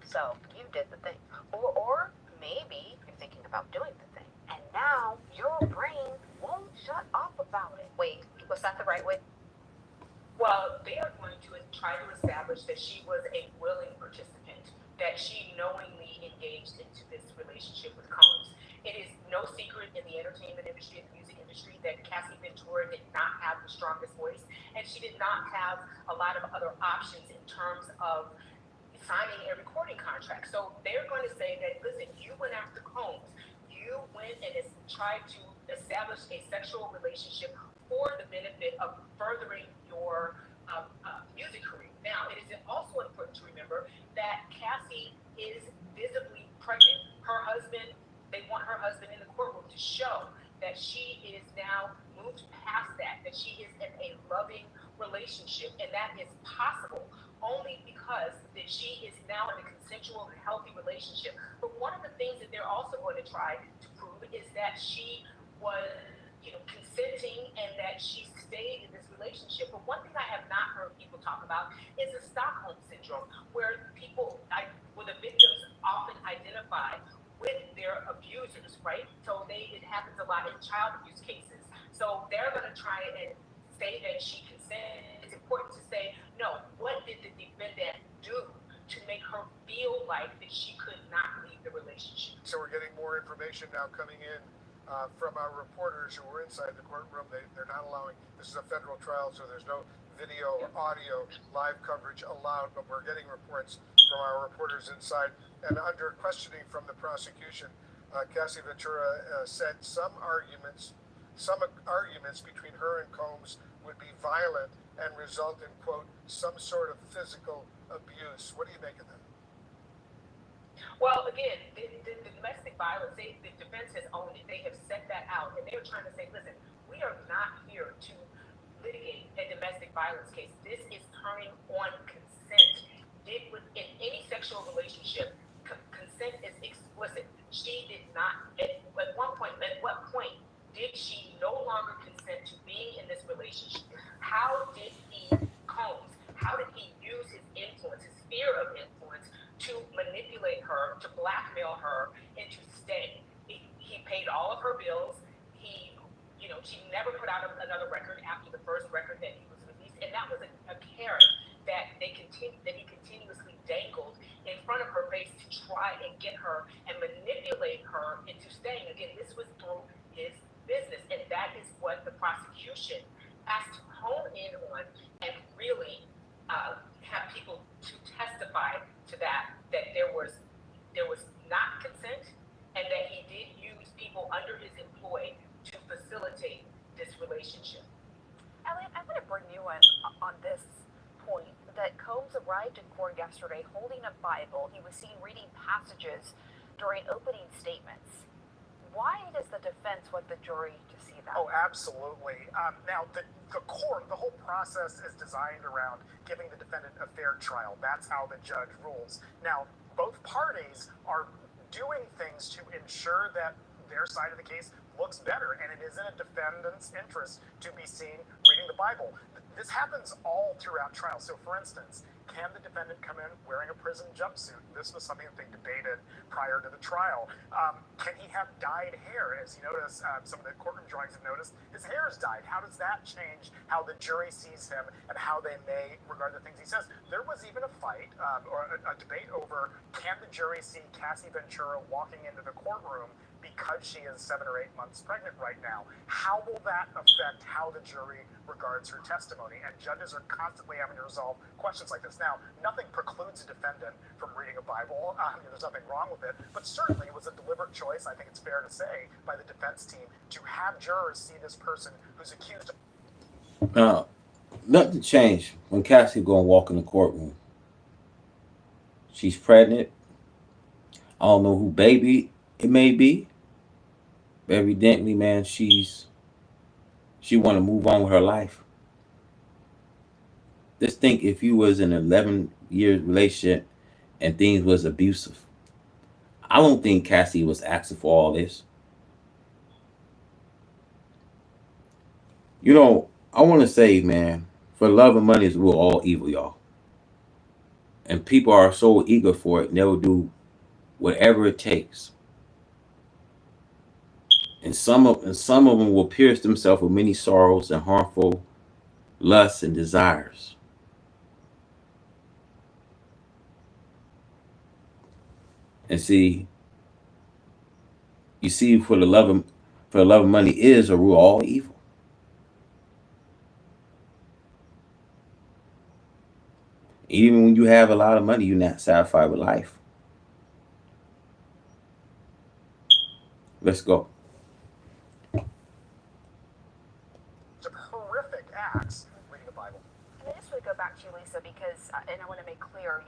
So you did the thing. Or maybe you're thinking about doing the thing. And now your brain won't shut up about it. Wait, was that the right way? Well, they are going to try to establish that she was a willing participant, that she knowingly engaged into this relationship with Combs. It is no secret in the entertainment industry and the music industry that Cassie Ventura did not have the strongest voice, and she did not have a lot of other options in terms of signing a recording contract. So they're going to say that, listen, you went after Combs. You went and tried to establish a sexual relationship for the benefit of furthering your music career. Now, it is also important to remember that Cassie is visibly pregnant. Her husband, they want her husband in the courtroom to show that she is now moved past that she is in a loving relationship, and that is possible only because that she is now in a consensual and healthy relationship. But one of the things that they're also going to try to prove is that she was, consenting and that she stayed in this relationship. But one thing I have not heard people talk about is the Stockholm syndrome, where where the victims often identify with their abusers, right? So it happens a lot in child abuse cases. So they're going to try and say that she consented. It's important to say, no, what did the defendant do to make her feel like that she could not leave the relationship? So we're getting more information now coming in from our reporters who were inside the courtroom. They're not allowing, this is a federal trial, so there's no video or audio live coverage allowed, but we're getting reports from our reporters inside. And under questioning from the prosecution, Cassie Ventura said some arguments between her and Combs would be violent and result in, quote, some sort of physical abuse. What do you make of that? Well, again, the domestic violence, the defense has owned it. They have set that out, and they're trying to say, listen, we are not here to litigate a domestic violence case. This is turning on consent. In any sexual relationship, consent is explicit. She did not, at what point did she no longer consent to being in this relationship? How did he use his influence, his sphere of influence, to manipulate her, to blackmail her into staying? He paid all of her bills. She never put out another record after the first record that he was released, and that was a carrot that he continuously dangled in front of her face to try and get her and manipulate her into staying. Again, this was through his business, and that is what the prosecution has to hone in on and really have people to testify to that there was not consent, and that he did use people under his employ to facilitate this relationship. Elliot, I want to bring you in on this point that Combs arrived in court yesterday holding a Bible. He was seen reading passages during opening statements. Why does the defense want the jury to see that? Oh, absolutely. Now, the whole process is designed around giving the defendant a fair trial. That's how the judge rules. Now, both parties are doing things to ensure that their side of the case looks better, and it is in a defendant's interest to be seen reading the Bible. This happens all throughout trials. So, for instance, can the defendant come in wearing a prison jumpsuit? This was something that they debated prior to the trial. Can he have dyed hair? As you notice, some of the courtroom drawings have noticed, his hair is dyed. How does that change how the jury sees him and how they may regard the things he says? There was even a fight or a debate over, can the jury see Cassie Ventura walking into the courtroom because she is 7 or 8 months pregnant right now? How will that affect how the jury regards her testimony? And judges are constantly having to resolve questions like this. Now, nothing precludes a defendant from reading a Bible. There's nothing wrong with it, but certainly it was a deliberate choice, I think it's fair to say, by the defense team to have jurors see this person who's accused of... Nothing changed when Cassie gonna walk in the courtroom. She's pregnant. I don't know who baby it may be, but evidently, man, she want to move on with her life. Just think if you was in an 11-year relationship and things was abusive. I don't think Cassie was asking for all this. I want to say, man, for love and money is rule all evil, y'all. And people are so eager for it, and they'll do whatever it takes. And some of them will pierce themselves with many sorrows and harmful lusts and desires. And you see, for the love of money is a rule all evil. Even when you have a lot of money, you're not satisfied with life. Let's go. Horrific acts reading the Bible. And I just want to go back to you, Lisa, because, and I want to make clear,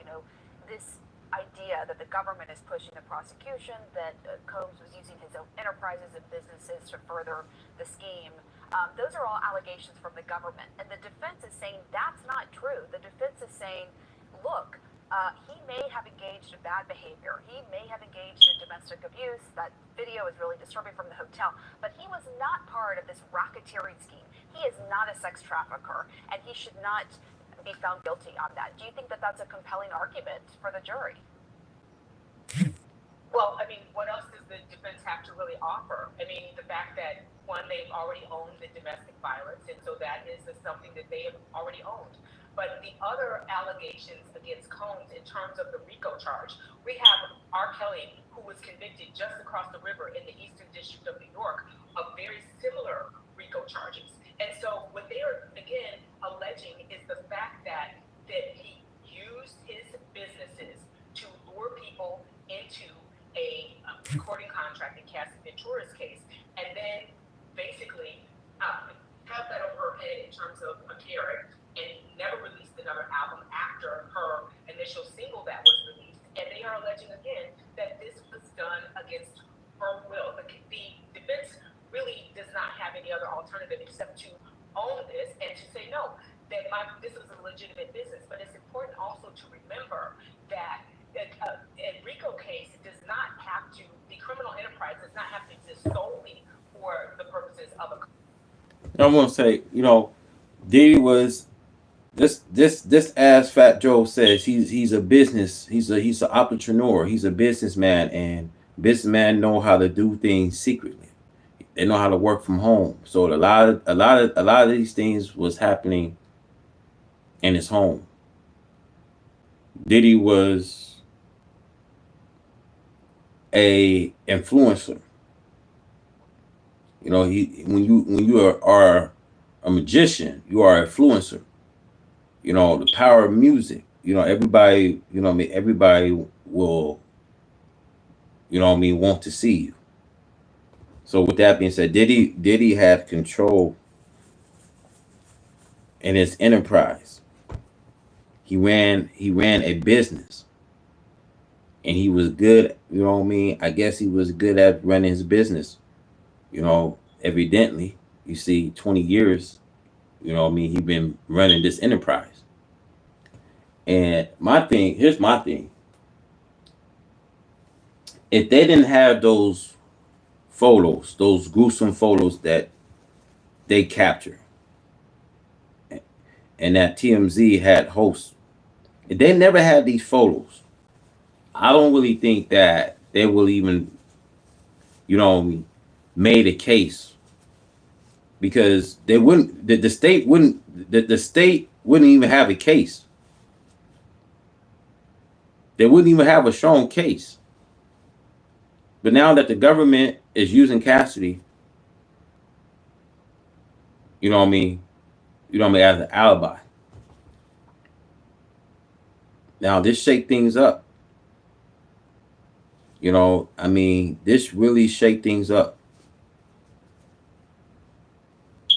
this idea that the government is pushing the prosecution, that Combs was using his own enterprises and businesses to further the scheme. Those are all allegations from the government. And the defense is saying that's not true. The defense is saying, look, he may have engaged in bad behavior. He may have engaged in domestic abuse. That video is really disturbing from the hotel. But he was not part of this racketeering scheme. He is not a sex trafficker, and he should not be found guilty on that. Do you think that that's a compelling argument for the jury? Well, I mean, what else does the defense have to really offer? I mean, the fact that, one, they've already owned the domestic violence, and so that is something that they have already owned. But the other allegations against Combs in terms of the RICO charge, we have R. Kelly, who was convicted just across the river in the Eastern District of New York of very similar RICO charges. And so what they are, again, alleging is the fact that he used his businesses to lure people into a recording contract in Cassie Ventura's case, and then basically have that over her head in terms of a carrot, and never released another album after her initial single that was released. And they are alleging again that this was done against her will. The defense really does not have any other alternative except to own this and to say no, that this was a legitimate business. But it's important also to remember that a RICO case does not have to, the criminal enterprise does not have to exist solely for the purposes of a. I want to say, Diddy was this as Fat Joe says, he's a business, he's an entrepreneur, he's a businessman, and businessmen know how to do things secretly. They know how to work from home. So a lot of these things was happening in his home. Diddy was a influencer. When you are a magician, you are an influencer. The power of music. Everybody. Everybody will. Want to see you. So with that being said, Diddy had control in his enterprise. He ran a business, and he was good. I guess he was good at running his business. Evidently, you see, 20 years. He been running this enterprise. And here's my thing. If they didn't have those photos, those gruesome photos that they captured, and that TMZ had hosts, if they never had these photos, I don't really think that they will even, made a case, because they wouldn't. The state wouldn't. The state wouldn't even have a case. They wouldn't even have a shown case. But now that the government is using Cassidy, as an alibi. Now this shake things up. This really shake things up.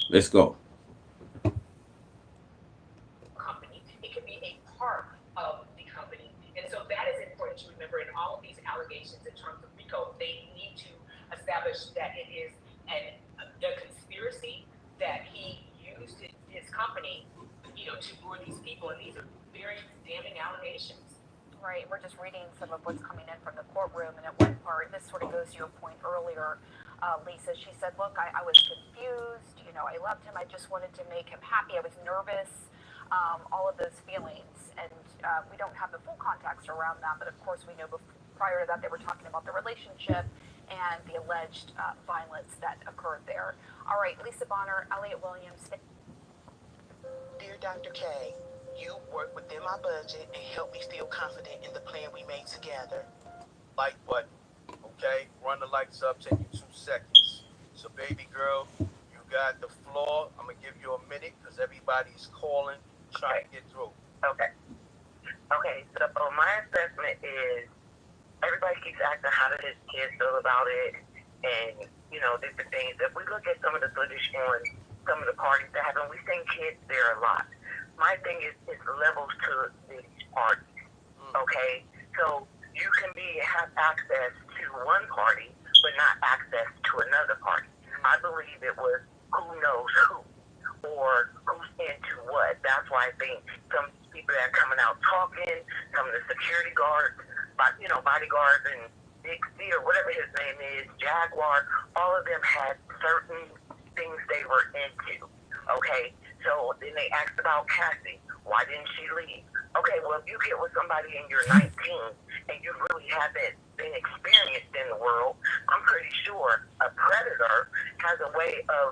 Let's go. Company. It can be a part of the company. And so that is important to remember in all of these allegations in terms of RICO. They need to establish that it is a conspiracy, that he used his company, to lure these people. And these are very damning allegations. Right, we're just reading some of what's coming in from the courtroom, and at one part, this sort of goes to your point earlier, Lisa. She said, look, I was confused, I loved him, I just wanted to make him happy, I was nervous, all of those feelings, and we don't have the full context around that, but of course we know prior to that they were talking about the relationship and the alleged violence that occurred there. All right, Lisa Bonner, Elliot Williams. Dear Dr. K, you work within my budget and help me feel confident in the plan we made together. Like button, okay? Run the lights up, take you 2 seconds. So baby girl, you got the floor. I'm gonna give you a minute because everybody's calling, trying to get through. Okay, so my assessment is everybody keeps asking how did his kids feel about it and, different things. If we look at some of the footage on some of the parties that happen, we've seen kids there a lot. my thing is levels to these parties. Okay, so you can have access to one party, but not access to another party. I believe it was who knows who or who's into what. That's why I think some people that are coming out talking, some of the security guards, bodyguards and Big C or whatever his name is, Jaguar, all of them had certain things they were into. Okay, so then they asked about Cassie. Why didn't she leave? Okay, well, if you get with somebody and you're 19 and you really haven't been experienced in the world, I'm pretty sure a predator has a way of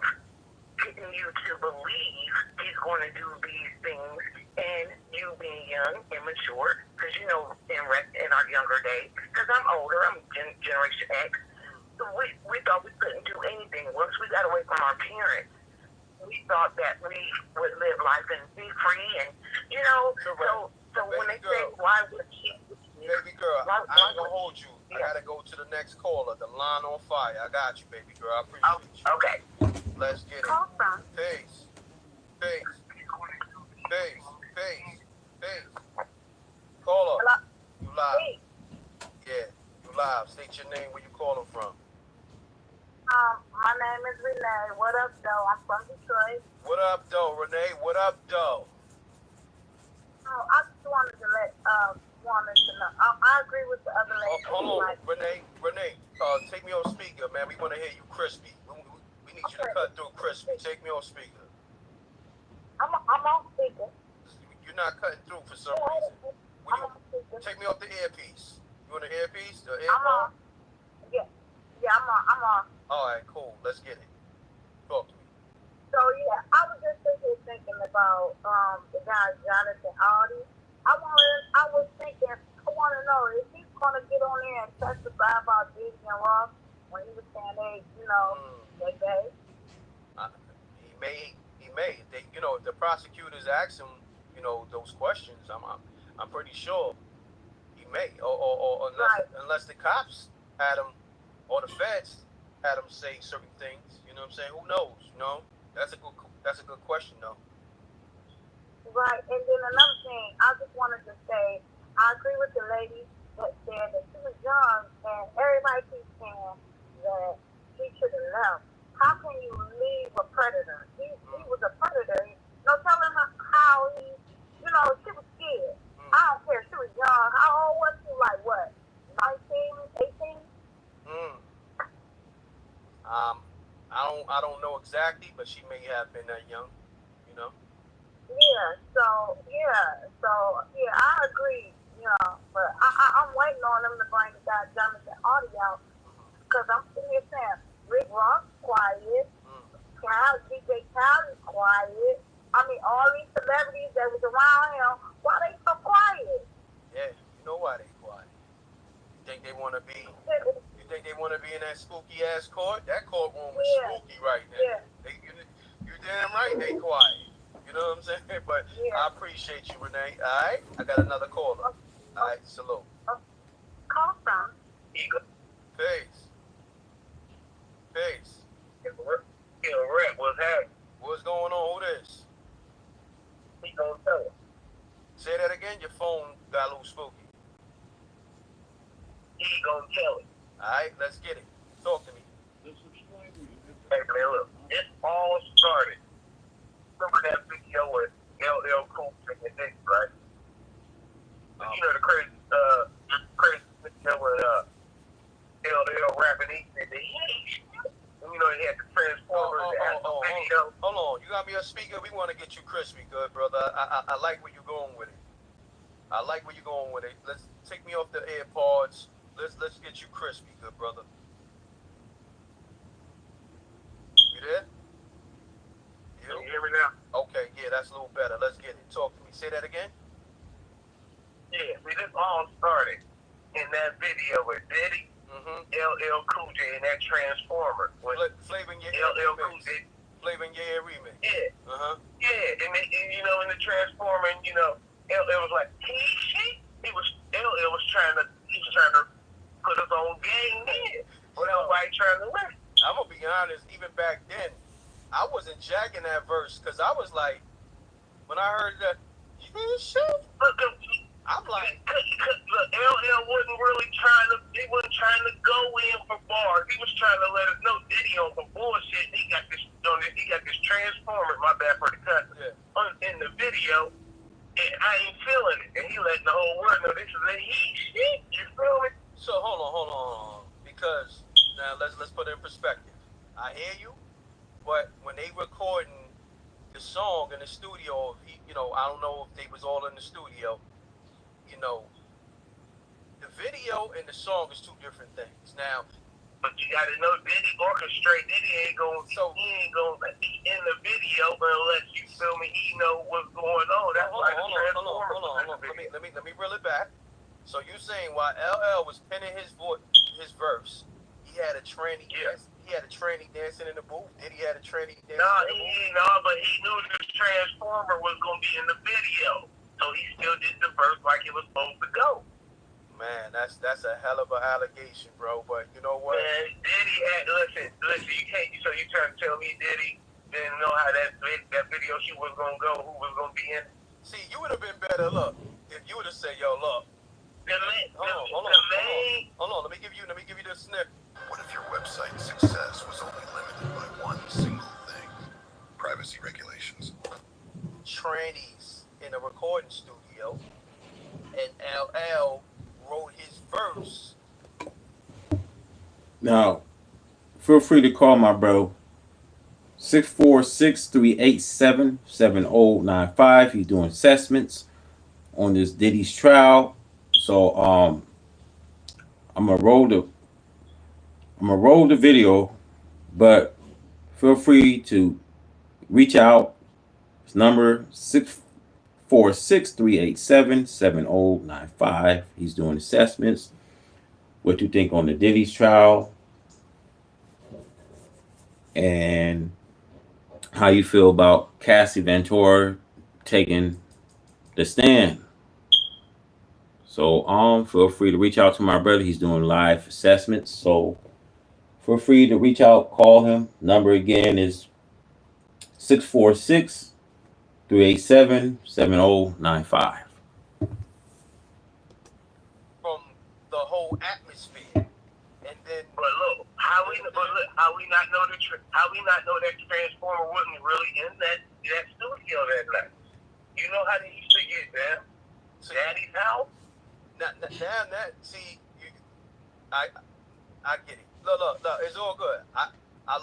getting you to believe he's going to do these things, and you being young, immature, because in our younger days, because I'm older, I'm Generation X, we thought we couldn't do anything. Once we got away from our parents, we thought that we would live life and be free, and so when they say, why would she? Baby girl, I ain't gonna hold you. Yeah. I gotta go to the next caller. The line on fire. I got you, baby girl. I appreciate you. Okay. Let's get it. Peace. Peace. Peace. Peace. Peace. Caller. Hello? You live. Hey. Yeah, you live. State your name, where you calling from. My name is Renee. What up, though? I'm from Detroit. What up, though, Renee? What up, though? Oh, I just wanted to know. I agree with the other lady. Hold on, Renee. Take me on speaker, man. We want to hear you crispy. We need you to cut through crispy. Take me on speaker. I'm on speaker. You're not cutting through for some reason. Take me off the earpiece. You want the earpiece? The earphone? I'm on. Yeah, I'm on. All right, cool. Let's get it. Talk to me. So, yeah, I was just thinking about the guy, Jonathan Aldi. I was thinking, I want to know, is he going to get on there and testify about Diddy and Ross when he was saying they gay? He may. They, the prosecutors ask him, those questions. I'm pretty sure he may, or unless the cops had him, or the feds had him say certain things. You know what I'm saying? Who knows? That's a good question, though. Right, and then another thing, I just wanted to say, I agree with the lady that said that she was young, and everybody keeps saying that he should have left. How can you leave a predator? He was a predator. Telling her how he, she was scared. I don't care. She was young. How old was she? Like what? 19, 18? I don't know exactly, but she may have been that young. Yeah, I agree, but I'm waiting on them to bring the guy Jonathan Aldi out, because I'm sitting here saying, Rick Ross quiet, DJ Khaled's quiet, all these celebrities that was around him, why they so quiet? Yeah, you know why they quiet. You think they want to be in that spooky ass court? That courtroom is spooky right now. Yeah. You damn right they quiet. You know what I'm saying? But I appreciate you, Renee. All right? I got another caller. All right, salute. Call from Eagle. Peace. Rick, what's happening? What's going on? Who this? He gonna tell us. Say that again. Your phone got a little spooky. He gonna tell us. All right, let's get it. Talk to me. Hey, man, look. It all started. Remember that video with LL Cool J and Diddy, right? The crazy video with LL rapping and he had the Transformers and the video. Hold on. You got me a speaker? We want to get you crispy, good brother. I like where you're going with it. Let's take me off the AirPods. Let's get you crispy, good brother. You there? Can you hear me now? Okay, yeah, that's a little better. Let's get it. Talk to me. Say that again. Yeah, see, this all started in that video with Diddy, LL Cool J, and that Transformer. Flavor in Your LL Cool J. Flavor in Your Ear remix. Yeah. Yeah, and in the Transformer, LL was like, LL was trying to put his own game in. But nobody trying to listen. I'm going to be honest, even back then, I wasn't jacking that verse because I was like, When I heard that, I'm like, look, LL wasn't really he wasn't trying to go in for bars. He was trying to let us know Diddy on some bullshit. He got this transformer, my bad for the cut, in the video, and I ain't feeling it. And he letting the whole world know this is a he shit. You feel me? So hold on, because now let's put it in perspective. I hear you, but when they recording the song in the studio, I don't know if they was all in the studio. The video and the song is two different things. Now, but you gotta know Diddy orchestrate. Diddy ain't gonna be in the video unless you feel me. He know what's going on. That's why the transformer. Hold on. Let me reel it back. So you saying while LL was penning his verse, he had a tranny dancing in the booth. Diddy had a tranny dancing in the booth. But he knew the transformer was gonna be in the video, so he still did the verse like it was supposed to go. Man, that's a hell of an allegation, bro. But you know what? Man, Diddy had listen. You can't. So you trying to tell me Diddy didn't know how that video shoot was gonna go? Who was gonna be in it? See, you would have been better. Look, if you would have said, "Yo, look." Hold on. Let me give you the snip. What if your website's success was only limited by one single thing? Privacy regulations. Trannies in a recording studio, and LL wrote his verse. Now, feel free to call my bro 646-387-7095. He's doing assessments on this Diddy's trial. So I'm gonna roll the video, but feel free to reach out. His number 646-387-7095. He's doing assessments. What you think on the Diddy's trial, and how you feel about Cassie Ventura taking the stand. So feel free to reach out to my brother. He's doing live assessments. So feel free to reach out, call him. Number again is 646-387-7095. From the whole atmosphere, and then how we not know that transformer wasn't really in that studio that night? You know how did he figure it down? Daddy's house. I get it. Look, it's all good. I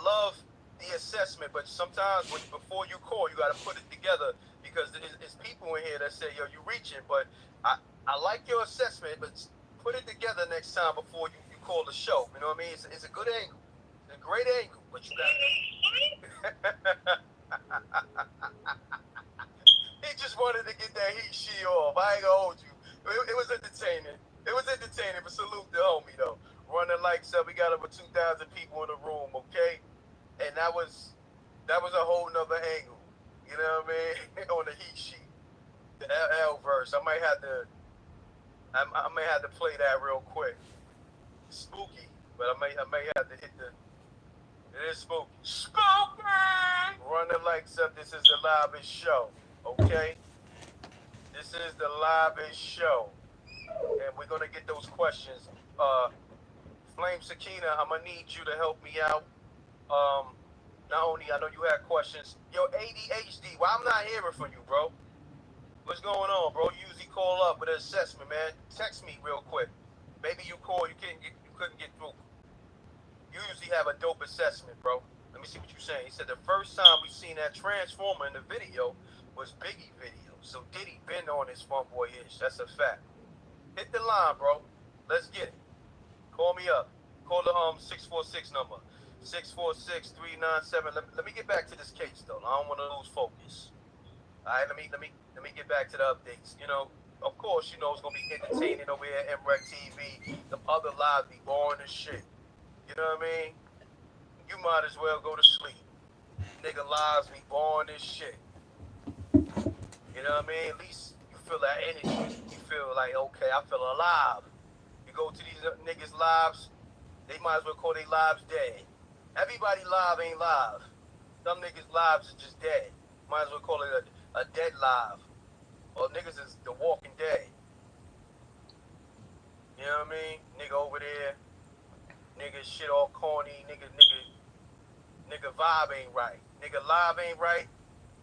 love the assessment, but sometimes before you call, you got to put it together, because there's people in here that say, "Yo, you reaching," but I like your assessment, but put it together next time before you call the show. You know what I mean? It's a good angle. It's a great angle, but you got He just wanted to get that heat she off. I ain't gonna hold you. It was entertaining. But salute the homie though. Running like so, we got over 2,000 people in the room, okay? And that was a whole nother angle. You know what I mean? On the heat sheet. The LL verse. I may have to play that real quick. It's spooky, but I may have to hit the. It is spooky. Spooky! Running like so, this is the livest show. Okay? This is the livest show. And we're gonna get those questions. Flame Sakina, I'm gonna need you to help me out. Not only I know you had questions. Yo, ADHD, why I'm not hearing from you, bro? What's going on, bro? You usually call up with an assessment, man. Text me real quick. Maybe you called, you couldn't get through. You usually have a dope assessment, bro. Let me see what you're saying. He said the first time we seen that transformer in the video was Biggie video. So Diddy been on his fanboy-ish. That's a fact. Hit the line, bro. Let's get it. Call me up. Call the 646 number. 646-397. Let me get back to this case though. I don't want to lose focus. All right, let me get back to the updates. You know, of course, you know it's gonna be entertaining over here at MREC TV. The other lives be boring as shit. You know what I mean? You might as well go to sleep. Nigga lives be boring as shit. You know what I mean? At least you feel that energy. You feel like, okay, I feel alive. You go to these niggas' lives, they might as well call their lives dead. Everybody live ain't live. Some niggas' lives is just dead. Might as well call it a dead live. Or niggas is the Walking Dead. You know what I mean? Nigga over there, nigga shit all corny, nigga vibe ain't right. Nigga live ain't right.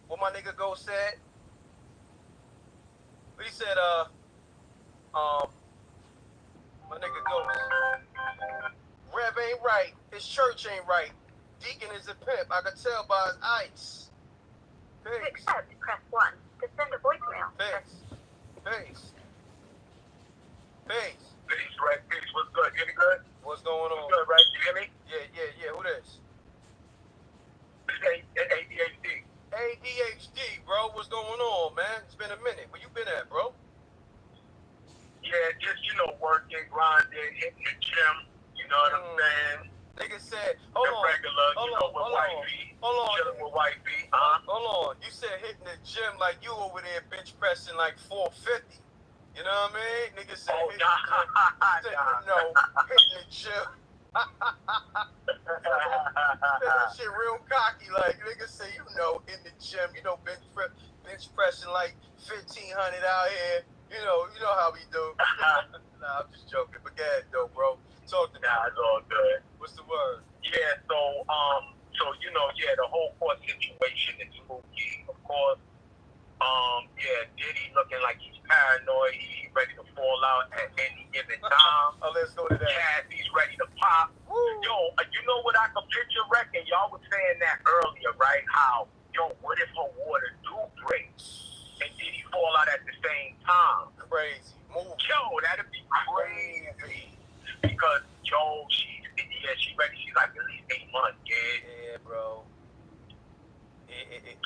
What my nigga Go said? What he said, my nigga Ghost. Rev ain't right. His church ain't right. Deacon is a pimp. I can tell by his ice. To accept, press 1. To send a voicemail. Peace. Peace, right? Peace. What's good? You good? What's going on? What's good, right? You hear me? Yeah. Who this? ADHD. ADHD, bro. What's going on, man? It's been a minute. Where you been at, bro? Yeah, just, working, grinding, hitting the gym. You know what I'm saying? Nigga said, hold on. With wifey. Chilling with wifey. Hold on. You said hitting the gym like you over there bench pressing like 450. You know what I mean? Nigga said hitting the gym. That shit real cocky. Like, nigga say, in the gym, bench pressing like 1,500 out here. You know how we do. Nah, I'm just joking. But go ahead, though, bro. Talk to me. Nah, it's all good. What's the word? Yeah, the whole court situation is spooky, of course. Diddy looking like he's paranoid. He's ready to fall out at any given time. Let's go to that. Cassie's ready to pop. Woo. Yo, you know what I can picture, Reckon? Y'all was saying that earlier, right? How, what if her water do break? And Diddy fall out at the same time? Crazy. Move. Yo, that'd be crazy. Because, she's ready. She's like at least 8 months, kid. Yeah, bro.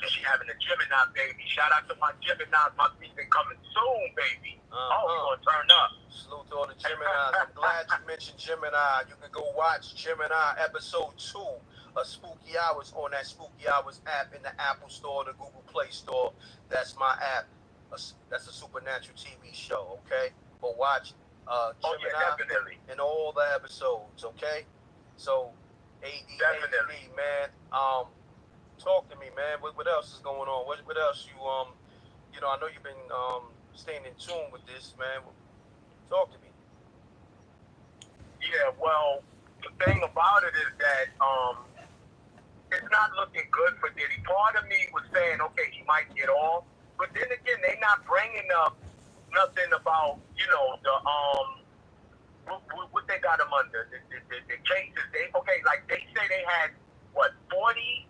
She having a Gemini baby. Shout out to my Geminis. My season coming soon, baby. We gonna turn up. Salute to all the Geminis. I'm glad you mentioned Gemini. You can go watch Gemini episode 2 of Spooky Hours on that Spooky Hours app in the Apple Store, the Google Play Store. That's my app. That's a supernatural TV show, okay? Go watch Gemini definitely. And all the episodes, okay? So, ADHD, man. Talk to me, man. What else is going on? What else you I know you've been staying in tune with this, man. Talk to me. Yeah, well, the thing about it is that it's not looking good for Diddy. Part of me was saying, okay, he might get off, but then again, they're not bringing up nothing about what they got him under the cases. They say they had 40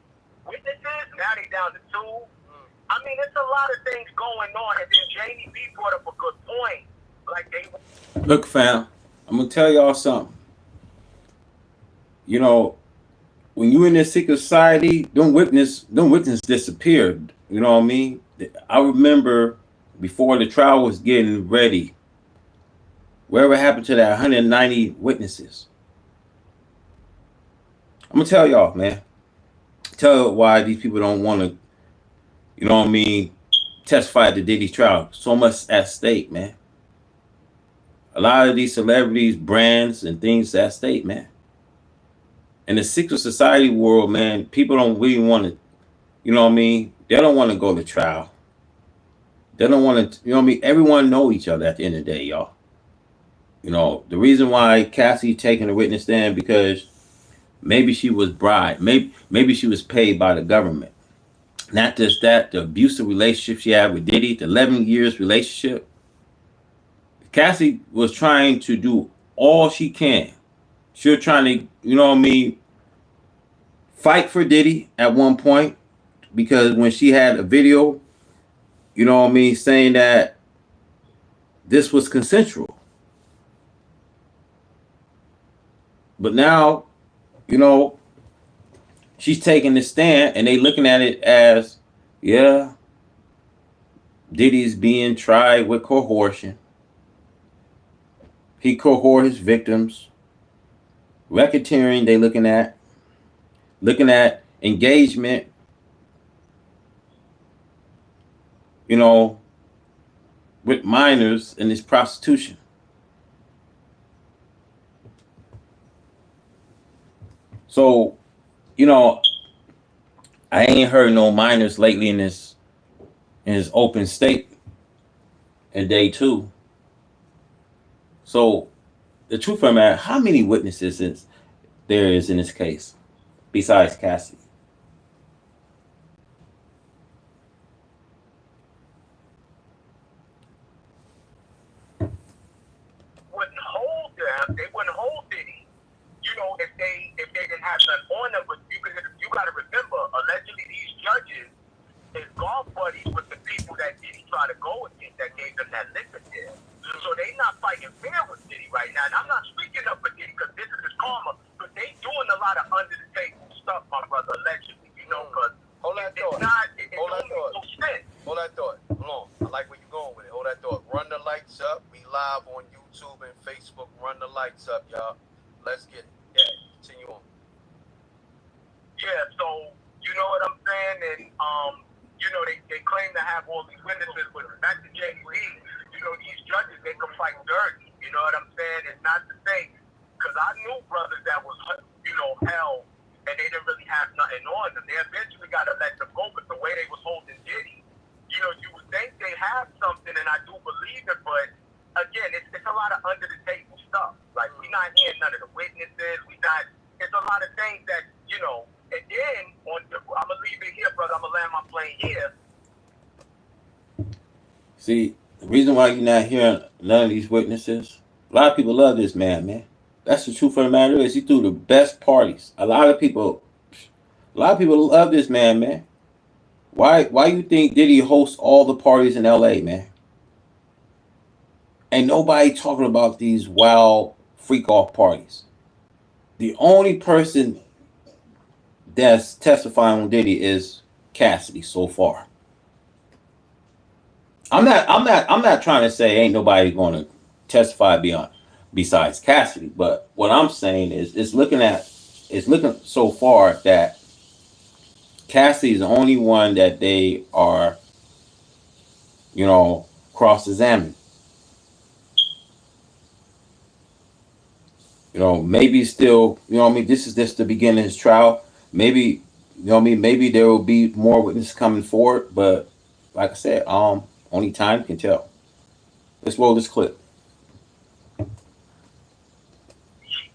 witnesses. Now they down to 2. I mean, it's a lot of things going on. And then Jamie B brought up a good point. Look, fam, I'm gonna tell y'all something. When you in this secret society, don't witness disappeared. You know what I mean? I remember before the trial was getting ready, whatever happened to that 190 witnesses? I'm gonna tell y'all, man. Tell why these people don't want to, testify at the Diddy trial. So much at stake, man. A lot of these celebrities, brands, and things at stake, man. In the secret society world, man, people don't really want to, they don't want to go to trial. They don't want to, everyone know each other at the end of the day, y'all. The reason why Cassie taking the witness stand because maybe she was bribed. Maybe she was paid by the government. Not just that, the abusive relationship she had with Diddy, the 11 years relationship. Cassie was trying to do all she can. She was trying to, fight for Diddy at one point. Because when she had a video, saying that this was consensual. But now, she's taking the stand and they looking at it as, yeah, Diddy's being tried with coercion. He coerced his victims. Racketeering, they looking at engagement, with minors in this prostitution. So, I ain't heard no minors lately in this in his open state in day 2. So the truth of the matter, how many witnesses there is in this case besides Cassie? Wouldn't hold them. They wouldn't hold Diddy. You know, if they didn't have nothing on them. But you got to remember, allegedly these judges is golf buddies with the people that Diddy tried to go against that gave them that liquor deal. So they not fighting fair with Diddy right now. And I'm not speaking up for Diddy because this is his karma. But they doing a lot of under the table stuff, my brother, allegedly. You know, because Hold that thought. Hold that thought. Hold that thought. Hold on. I like where you're going with it. Hold that thought. Run the lights up. We live on YouTube and Facebook. Run the lights up, y'all. Let's get it. Yeah, continue on. Yeah, so you know what I'm saying? And you know, they claim to have all these witnesses, but back to JB, you know, these judges, they can fight dirty. You know what I'm saying? It's not to say, because I knew brothers that was, you know, held, and they didn't really have nothing on them. They eventually got to let them go, but the way they was holding Diddy, you know, you would think they have something, and I do believe it, but again, it's a lot of under the table stuff. Like, we're not hearing none of the witnesses. It's a lot of things that, you know, and then, I'm going to leave it here, brother. I'm going to land my plane here. See, the reason why you're not hearing none of these witnesses, a lot of people love this man. That's the truth of the matter is he threw the best parties. A lot of people love this man. Why you think Diddy hosts all the parties in LA, man? Ain't nobody talking about these wild freak off parties. The only person that's testifying on Diddy is Cassidy so far. I'm not trying to say ain't nobody going to testify besides Cassidy, but what I'm saying is it's looking so far that Cassidy is the only one that they are, you know, cross examining. You know, maybe still, you know what I mean, this is just the beginning of his trial. Maybe, you know what I mean, maybe there will be more witnesses coming forward, but like I said, only time can tell. Let's roll this clip.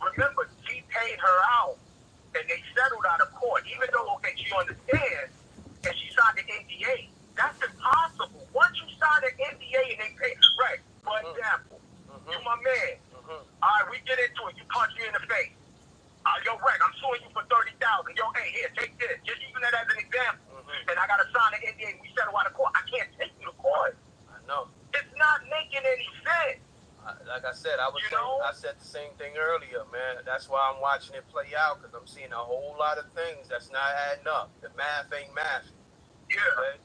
Remember, he paid her out, and they settled out of court. Even though, okay, she understands, and she signed an NDA. That's impossible. Once you sign an NDA and they pay, right? For example, you my man. All right, we get into it. You punch me in the face. Yo, Reg, I'm suing you for $30,000. Yo, hey, here, take this. Just using that as an example. And I got to sign an NDA and we settle out of court. I can't take you to court. I know. It's not making any sense. Like I said, I said the same thing earlier, man. That's why I'm watching it play out, because I'm seeing a whole lot of things that's not adding up. The math ain't math. Yeah. Okay?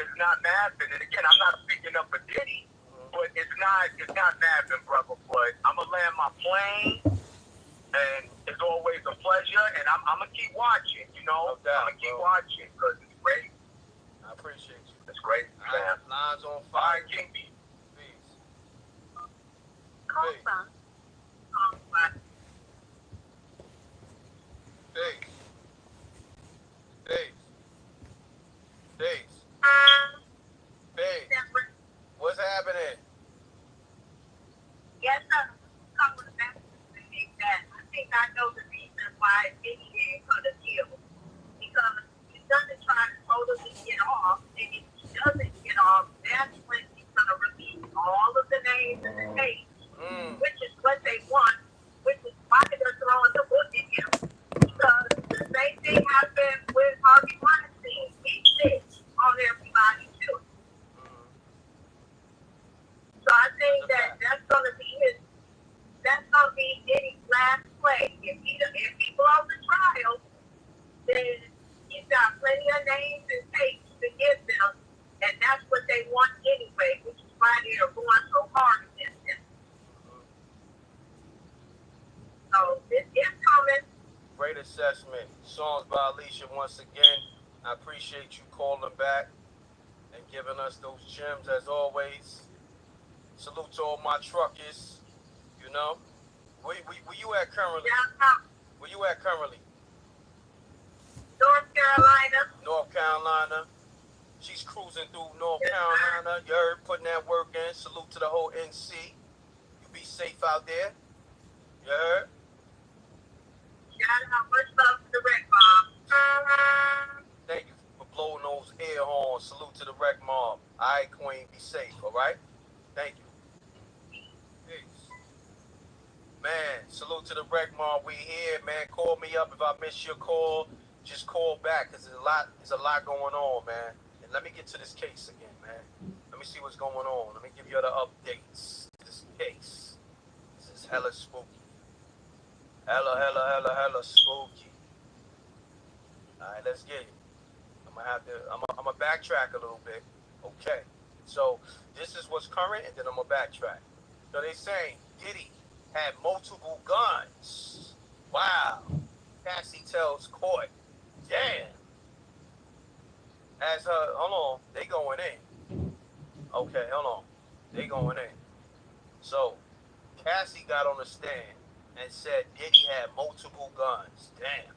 It's not mathing. And again, I'm not speaking up for Diddy, but it's not mathing, brother. But I'm going to land my plane, and it's always a pleasure, and I'm going to keep watching, you know? No doubt, I'm going to keep watching, because it's great. I appreciate you. It's great. Lines on fire. All right, King B. Peace. Call from. Days. What's happening? Yes, sir. Come with that. I think I know the reason why Diddy didn't cut a deal. Because he doesn't try to totally get off, and if he doesn't get off, that's when he's going to release all of the names in the case, which is what they want, which is why they're throwing the book at him. Because the same thing happened with Harvey Weinstein. He snitched on everybody too. So I think that's going to be Diddy's last play. If he blows the trial, then he's got plenty of names and tapes to give them, and that's what they want anyway, which is why they are going so hard against him. So it's coming. Great assessment. Songs by Alicia once again. I appreciate you calling back and giving us those gems as always. Salute to all my truckers. You know, where you at currently? Where you at currently? North Carolina. North Carolina. She's cruising through North Carolina. You heard, putting that work in. Salute to the whole NC. You be safe out there. You heard? Yeah, much love to the Red Mom. Thank you for blowing those air horns. Salute to the Wreck Mob. All right, Queen, be safe, all right? Thank you. Peace. Man, salute to the Wreck Mob. We here, man. Call me up if I miss your call. Just call back, because there's a lot going on, man. And let me get to this case again, man. Let me see what's going on. Let me give you the updates to this case. This is hella spooky. Hella spooky. All right, let's get it. I'm gonna backtrack a little bit. Okay. So this is what's current, and then I'm gonna backtrack. So they saying Diddy had multiple guns. Wow. Cassie tells court. Damn. As her, hold on, they going in. Okay, hold on. They going in. So Cassie got on the stand and said Diddy had multiple guns. Damn.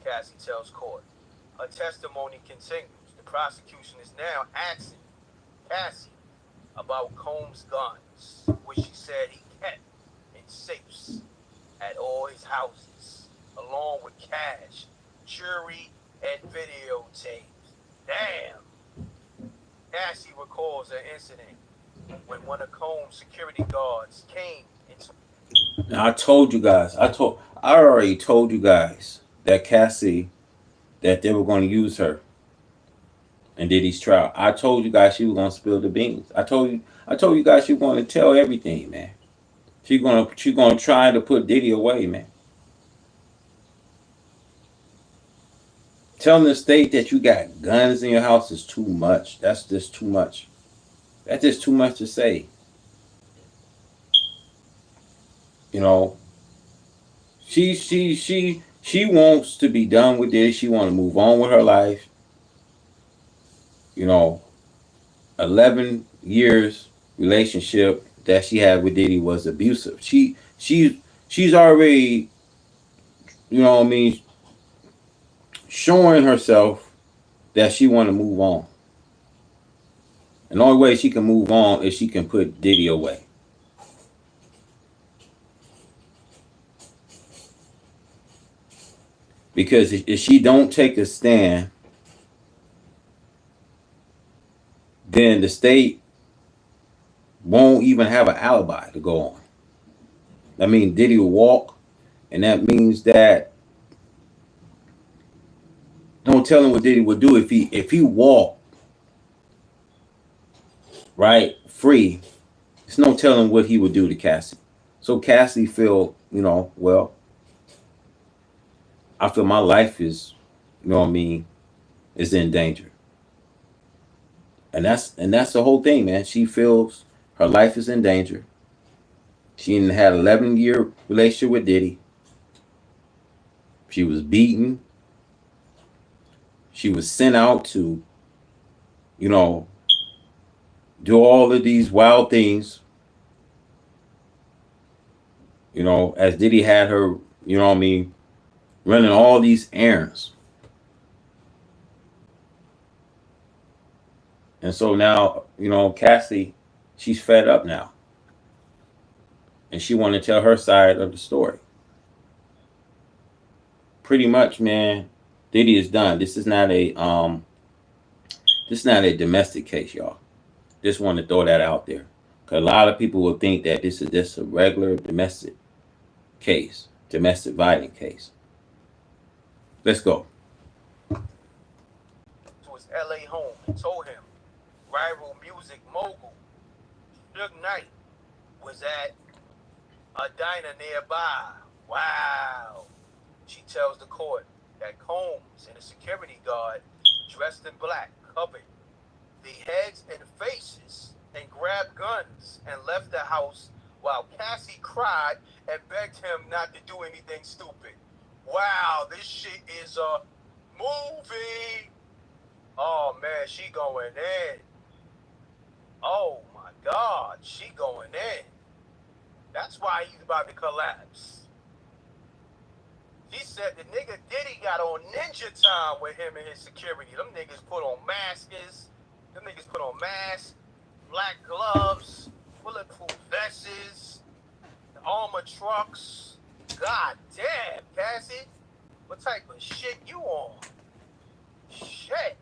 Cassie tells court. Her testimony continues. The prosecution is now asking Cassie about Combs' guns, which she said he kept in safes at all his houses, along with cash, jewelry, and videotapes. Damn. Cassie recalls an incident when one of Combs' security guards came into. Now, I told you guys. I already told you guys that Cassie, that they were going to use her in Diddy's trial. I told you guys she was going to spill the beans. I told you guys she was going to tell everything, man. She gonna try to put Diddy away, man. Telling the state that you got guns in your house is too much. That's just too much. That's just too much to say. You know, she wants to be done with this. She want to move on with her life. You know, 11 years relationship that she had with Diddy was abusive. She's already, you know what I mean, showing herself that she want to move on. And the only way she can move on is she can put Diddy away. Because if she don't take a stand, then the state won't even have an alibi to go on. I mean, Diddy will walk, and that means that don't tell him what Diddy would do if he walked right free. It's no telling what he would do to Cassie. So Cassie feel, well, I feel my life is, you know what I mean, is in danger. And that's the whole thing, man. She feels her life is in danger. She had an 11-year relationship with Diddy. She was beaten. She was sent out to, you know, do all of these wild things. You know, as Diddy had her, you know what I mean, running all these errands. And so now, Cassie, she's fed up now. And she want to tell her side of the story. Pretty much, man, Diddy is done. This is not a domestic case, y'all. Just want to throw that out there. Because a lot of people will think that this is just a regular domestic case, domestic violence case. Let's go. To his LA home and told him rival music mogul Suge Knight was at a diner nearby. Wow. She tells the court that Combs and a security guard dressed in black covered the heads and faces and grabbed guns and left the house while Cassie cried and begged him not to do anything stupid. Wow, this shit is a movie. Oh man, she going in. Oh my God, she going in. That's why he's about to collapse. She said the nigga Diddy got on ninja time with him and his security. Them niggas put on masks. Them niggas put on masks, black gloves, bulletproof vests, armor trucks. God damn, Cassie. What type of shit you on? Shit.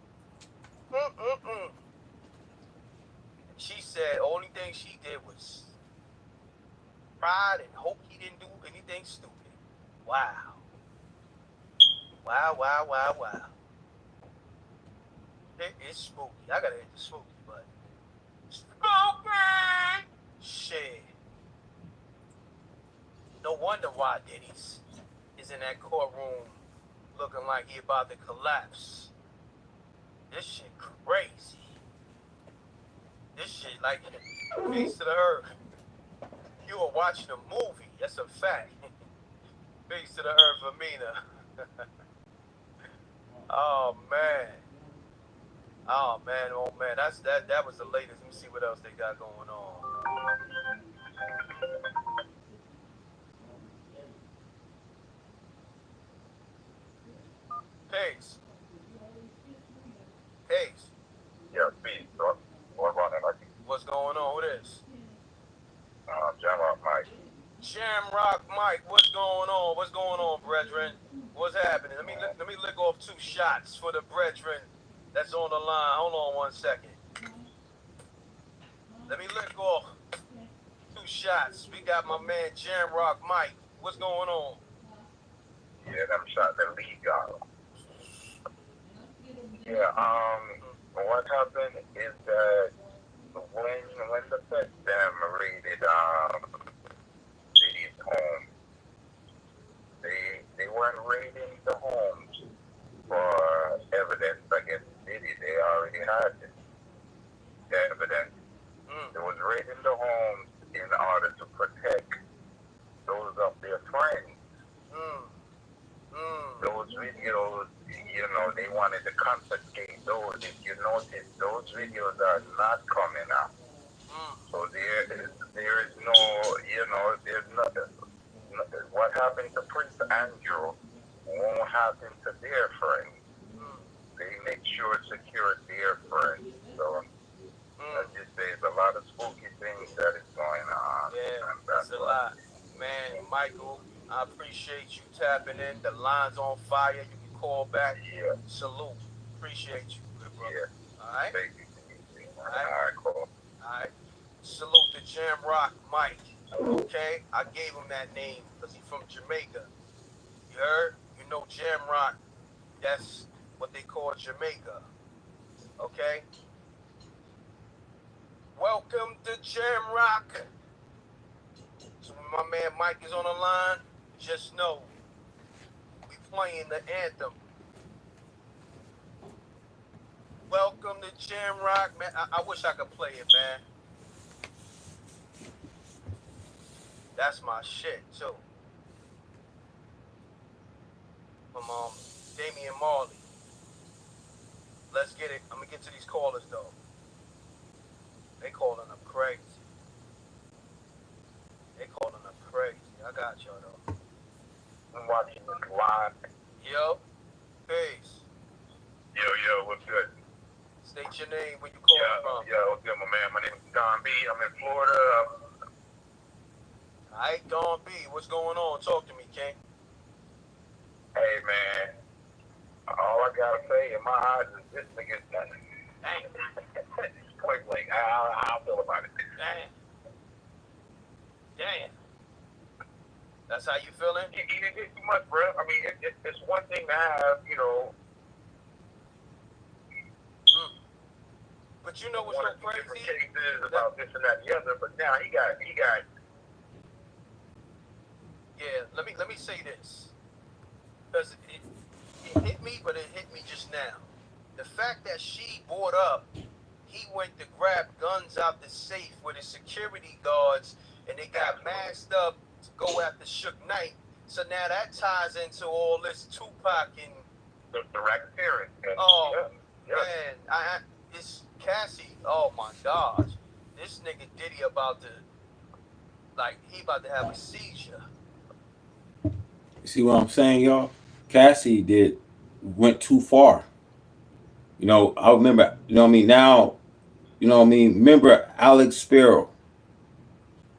She said only thing she did was cried and hope he didn't do anything stupid. Wow. Wow. It's spooky. I gotta hit the spooky button. Spooky! Shit. No wonder why Diddy's is in that courtroom looking like he about to collapse. This shit crazy. This shit like face to the earth. You were watching a movie. That's a fact. Face to the earth, Amina. Oh man. That was the latest. Let me see what else they got going on. Pace. Yeah, speed. What about that? What's going on? Who this? Jamrock Mike. Shamrock Mike, what's going on? What's going on, brethren? What's happening? Let me lick off 2 shots for the brethren that's on the line. Hold on 1 second. Let me lick off 2 shots. We got my man Jamrock Mike. What's going on? Yeah, them shot the lead got. Yeah, what happened is that when the feds them raided Diddy's home, they weren't raiding the homes for evidence against Diddy. They already had the evidence. They was raiding the homes in order to protect those of their friends. Those videos, they wanted to confiscate those. If you notice, those videos are not coming out. So there is no, there's nothing. What happened to Prince Andrew won't happen to their friends. They make sure to secure their friends. So there's a lot of spooky things that is going on. Yeah, that's a lot. Man, Michael, I appreciate you tapping in. The line's on fire. You can call back. Yeah. Salute. Appreciate you, good brother. Yeah. All right? Thank you. All right. All right, cool. All right. Salute to Jamrock Mike. Okay? I gave him that name because he's from Jamaica. You heard? You know Jamrock. That's what they call Jamaica. Okay? Welcome to Jamrock. So when my man Mike is on the line, just know we playing the anthem. Welcome to Jamrock, man. I wish I could play it, man. That's my shit too. From Damian Marley. Let's get it. I'm gonna get to these callers though. They calling up crazy. I got y'all though. I'm watching this live. Yo, peace. Yo, what's good? State your name, where you calling from. Yeah, what's good, my man? My name is Don B. I'm in Florida. Alright, Don B, what's going on? Talk to me, King. Hey, man. All I gotta say in my eyes is this nigga's done. Point blank. How I feel about it. Damn. That's how you feeling? He didn't get too much, bro. I mean, it's one thing to have, But you know what's so crazy? Different cases about this and that and the other, but now he got. Yeah, let me say this. Because it hit me, but it hit me just now. The fact that she brought up, he went to grab guns out the safe with his security guards, and they got masked up to go after Suge Knight. So now that ties into all this Tupac and the racketeering. Oh, man. It's Cassie. Oh, my gosh. This nigga Diddy about to have a seizure. See what I'm saying, y'all? Cassie went too far. I remember. Now. Remember Alex Sparrow,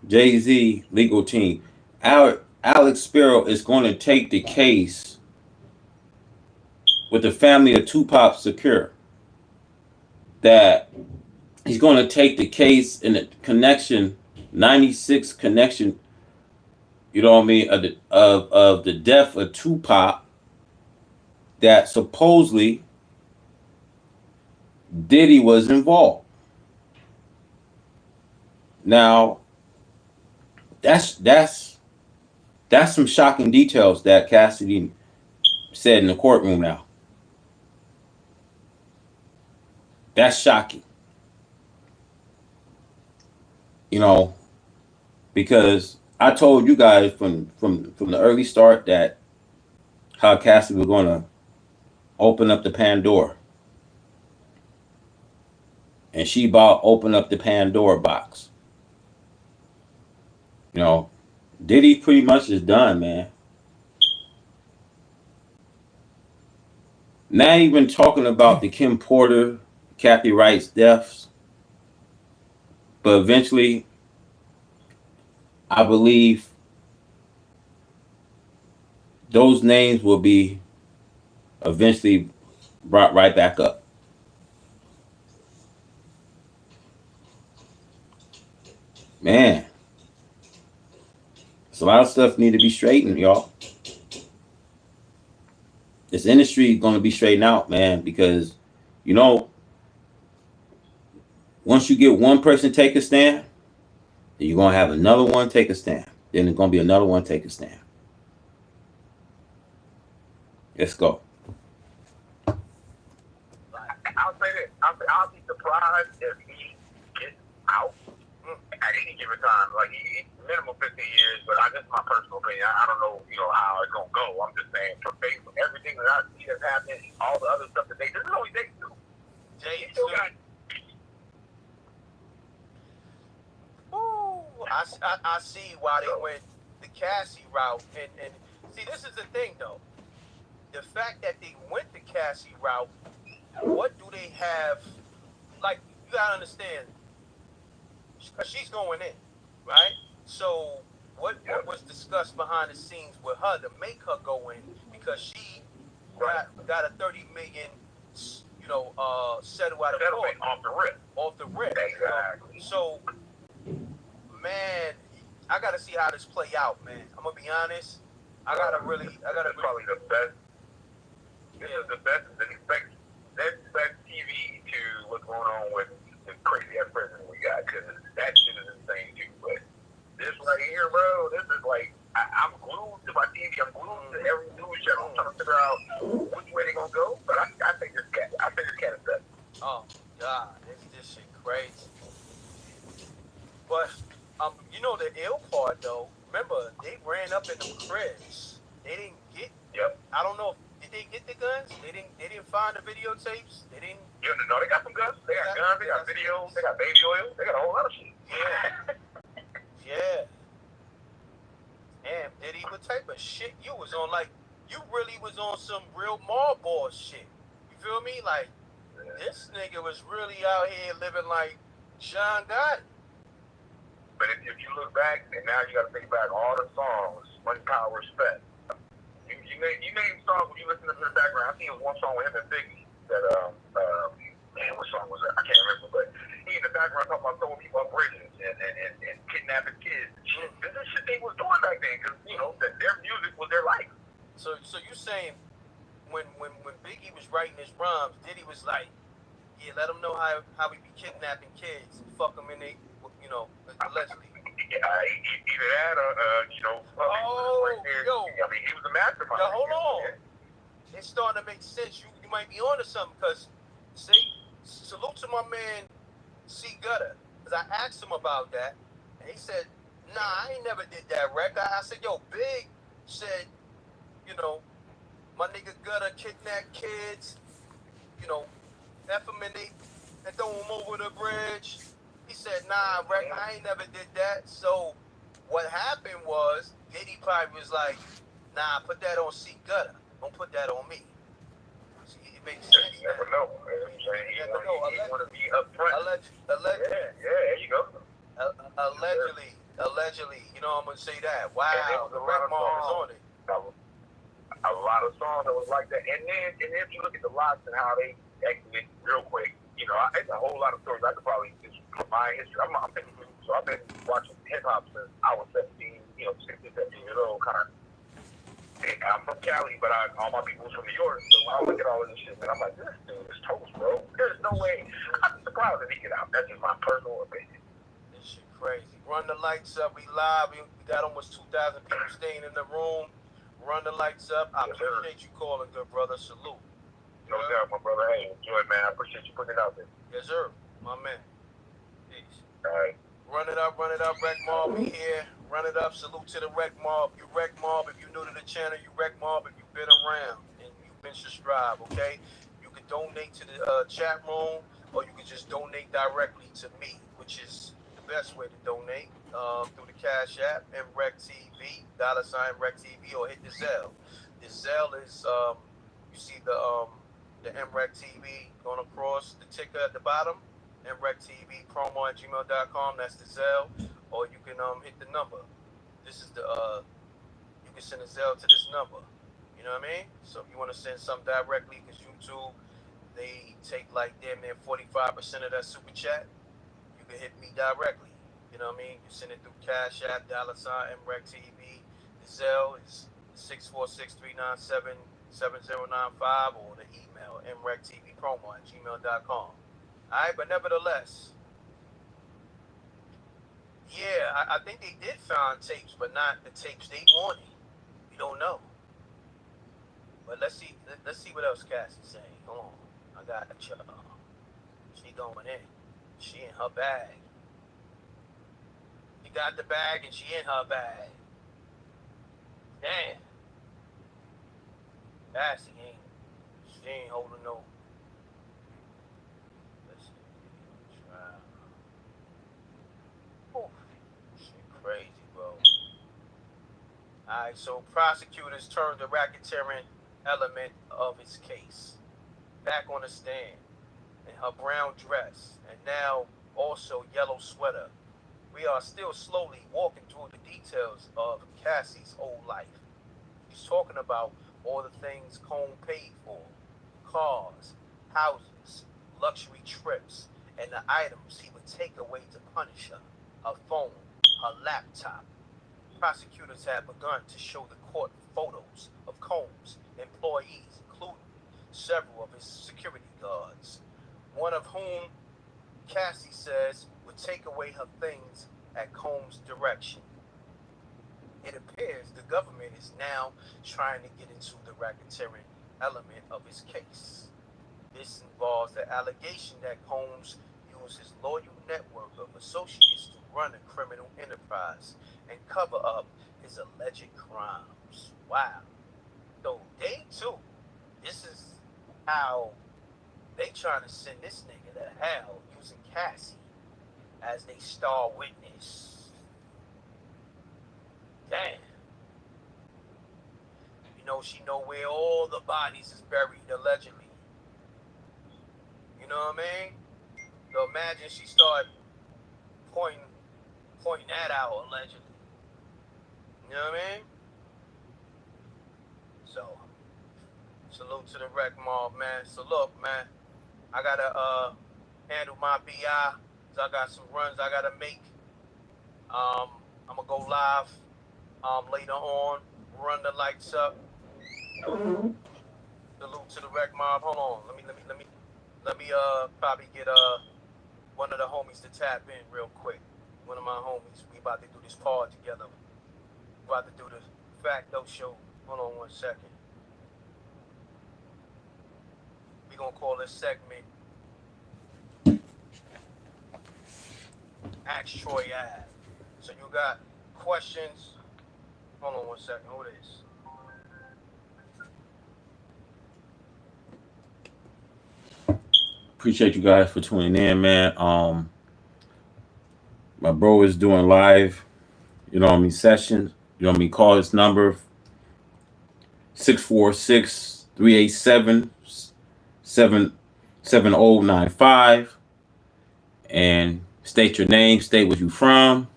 Jay Z legal team. Alex Sparrow is going to take the case with the family of Tupac Shakur. That he's going to take the case in the connection, 96 connection. Of the death of Tupac. That supposedly Diddy was involved. Now, that's some shocking details that Cassidy said in the courtroom. Now, that's shocking. You know, because I told you guys from the early start that how Cassie was going to open up the Pandora, and she about open up the Pandora box. Diddy pretty much is done, man. Not even talking about the Kim Porter, Kathy Wright's deaths, but eventually, I believe those names will be eventually brought right back up. Man, it's a lot of stuff need to be straightened, y'all. This industry is going to be straightened out, man, because you know once you get one person take a stand, then you're going to have another one take a stand. Then there's going to be another one take a stand. Let's go. I'll say this. I'll be surprised if he gets out at any given time. Like, he minimum 15 years, but that's my personal opinion. I don't know, how it's going to go. I'm just saying, based on everything that I see that's happening, all the other stuff that this is only day 2. He still got... I see why they went the Cassie route. And see, this is the thing, though. The fact that they went the Cassie route, what do they have? Like, you got to understand, she's going in, right? So what was discussed behind the scenes with her to make her go in? Because she got a $30 million, settle out of court. Off the rip. Exactly. So, man, I got to see how this play out, man. I'm going to be honest. I got to probably the best. This is the best. That's best TV to what's going on with the crazy ass president we got, because that shit is insane too. But this right here, bro, this is like I'm glued to my TV. I'm glued to every news channel. I'm trying to figure out which way they're gonna go. But I think this cat is better. Oh God, this shit crazy. But the ill part though. Remember, they ran up in the cribs. They didn't get. Yep. I don't know. Did they get the guns? They didn't find the videotapes. They didn't. Yeah, no, they got some guns. They got guns. They got videos. They got baby oil. They got a whole lot of shit. Yeah. Yeah. Damn, Diddy, what type of shit you was on? Like, you really was on some real mallball shit. You feel me? Like, this nigga was really out here living like Sean Gotti. But if you look back, and now you got to think back all the songs, Money, Power, Respect. You name songs when you listen to the background. I think it was one song with him and Biggie that what song was that? I can't remember. But he in the background talking about throwing people up bridges and kidnapping kids. This is shit they was doing back then, because their music was their life. So you saying when Biggie was writing his rhymes, Diddy was like, yeah, let them know how we be kidnapping kids and fuck them in they, allegedly. Either that or, right there. Yo. I mean, he was a mastermind. Yo, hold on. It's starting to make sense. You might be onto something, because, salute to my man, C. Gutter, because I asked him about that, and he said, nah, I ain't never did that record. I said, yo, Big said, my nigga Gutter kidnapped kids, F them and throw them over the bridge. He said, nah, Rick, I ain't never did that. So what happened was, Diddy probably was like, Nah, put that on C Gutter. Don't put that on me. See, it makes sense. You never know. You never know. You want to be upfront. Allegedly. Yeah, there you go. Allegedly. You know, I'm gonna say that. Wow, the rap mob is on it. A lot of songs that was like that, and then if you look at the locks and how they exited real quick, you know, it's a whole lot of stories. I could probably just put my history. So I've been watching hip hop since I was 17, 16, 17 years old, kind of. I'm from Cali, but all my people's from New York, so when I look at all of this shit, man, I'm like, this dude is toast, bro. There's no way. I'm surprised that he get out. That's just my personal opinion. This shit crazy. Run the lights up. We live. We got almost 2,000 people staying in the room. Run the lights up. I appreciate you calling, good brother. Salute. No doubt, my brother. Hey, enjoy, man. I appreciate you putting it out there. Yes, sir. My man. Peace. All right. Run it up, Rec Mob. We here. Run it up. Salute to the Rec Mob. You Rec Mob if you're new to the channel. You Rec Mob if you've been around and you've been subscribed, okay? You can donate to the chat room, or you can just donate directly to me, which is the best way to donate through the Cash App, MRECTV, $RECTV, or hit the Zelle. The Zelle is, you see the MRECTV going across the ticker at the bottom, MRECTV promo@gmail.com. That's the Zelle, or you can hit the number. This is the you can send a Zelle to this number. You know what I mean? So if you want to send something directly, because YouTube, they take like damn near 45% of that super chat, you can hit me directly. You know what I mean? You send it through Cash App, $MRECTV. The Zelle is 646-397-7095, or the email, MRECTVpromo@gmail.com. Alright, but nevertheless, yeah, I think they did find tapes, but not the tapes they wanted. We don't know. But let's see what else Cassie's saying. Hold on. I got you. She going in. She in her bag. She got the bag and she in her bag. Damn. Cassie ain't holding no. Let's see. Oh, shit crazy, bro. Alright, so prosecutors turned the racketeering element of his case back on the stand in her brown dress and now also yellow sweater. We are still slowly walking through the details of Cassie's old life. He's talking about all the things Cone paid for: cars, houses, luxury trips, and the items he would take away to punish her: her phone, her laptop. Prosecutors have begun to show the court photos of Combs' employees, including several of his security guards, one of whom Cassie says would take away her things at Combs' direction. It appears the government is now trying to get into the racketeering element of his case. This involves the allegation that Combs used his loyal network of associates to run a criminal enterprise and cover up his alleged crimes. Wow. So day two, this is how they trying to send this nigga to hell, using Cassie as they star witness. Damn. You know, she know where all the bodies is buried, allegedly. You know what I mean? So imagine she started pointing that out, allegedly. You know what I mean? So, salute to the Rec Mob, man. So look, man, I gotta handle my BI, so I got some runs I gotta make. I'm gonna go live later on, run the lights up. Salute to the Rec Mob. Hold on, let me probably get one of the homies to tap in real quick. One of my homies. We about to do this pod together. We about to do the Facto show. Hold on 1 second. We gonna call this segment Ask Troy Ave. So you got questions? Hold on 1 second. Who it is? Appreciate you guys for tuning in, man. My bro is doing live, sessions. Call his number 646-387-7095. And state your name, state where you from.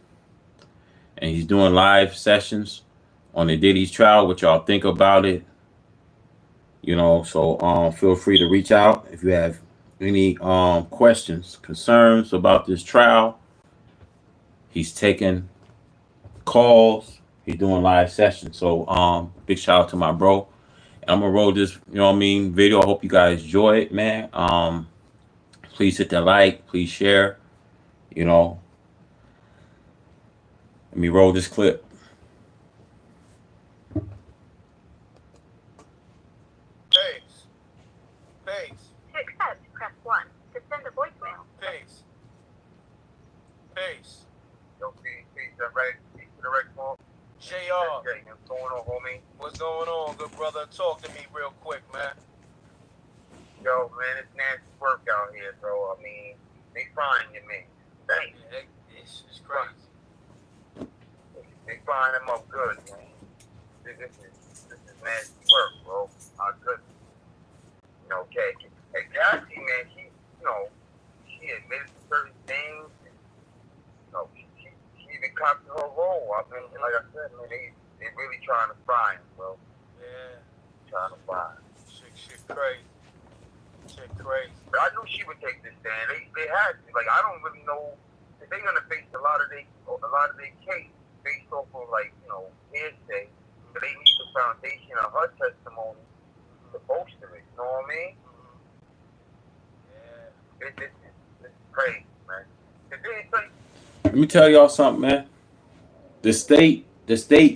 And he's doing live sessions on the Diddy's trial, what y'all think about it. So feel free to reach out if you have any questions, concerns about this trial. He's taking calls. He's doing live sessions. So big shout out to my bro. And I'm gonna roll this, video. I hope you guys enjoy it, man. Please hit that like, please share. Let me roll this clip. Pace. To accept, press 1. To send a voicemail. Pace. Yo, peace, right? Peace to the right call. JR. Hey, what's going on, homie? What's going on, good brother? Talk to me real quick, man. Yo, man, it's nasty work out here, bro. I mean, they frying you, man. Thanks. It's crazy. They frying them up good, man. This is nasty work, bro. Good. Okay. Hey, Cassie, man, she admitted to certain things. She even copped her role. I mean, like I said, man, they really trying to fry him, bro. Yeah. Trying to fry him. Shit crazy. But I knew she would take this stand. They had to. Like, I don't really know if they're gonna face a lot of their case based off of hearsay. But they need the foundation of her testimony to bolster it. You know what I mean? Yeah. It's crazy, man. Let me tell y'all something, man. The state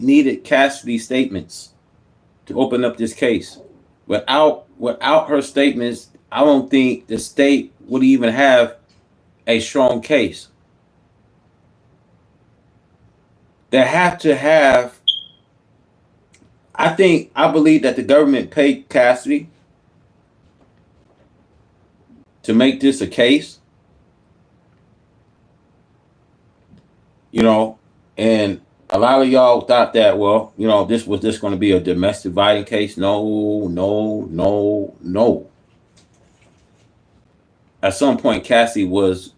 needed Cassidy's statements to open up this case. Without her statements, I don't think the state would even have a strong case. They have to have. I believe that the government paid Cassidy to make this a case. And a lot of y'all thought that, this was just going to be a domestic violence case. No. At some point, Cassie was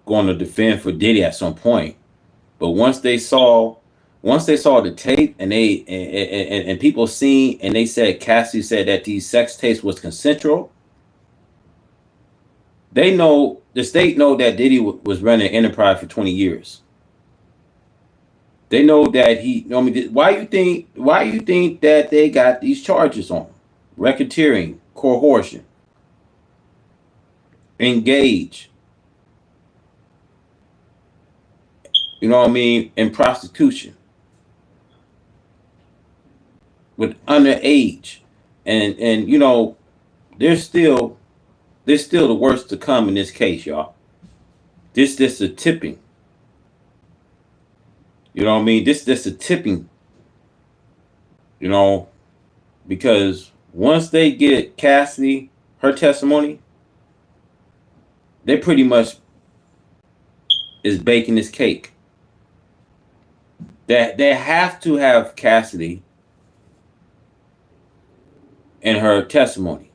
going to defend for Diddy at some point, but once they saw the tape and and people seen and they said Cassie said that these sex tapes was consensual, the state know that Diddy was running an enterprise for 20 years. They know that why you think that they got these charges on him? Racketeering, coercion, engage. And prostitution with underage. And there's still the worst to come in this case, y'all. This a tipping. This a tipping. Because once they get Cassie, her testimony, they pretty much is baking this cake. That they have to have Cassidy and her testimony.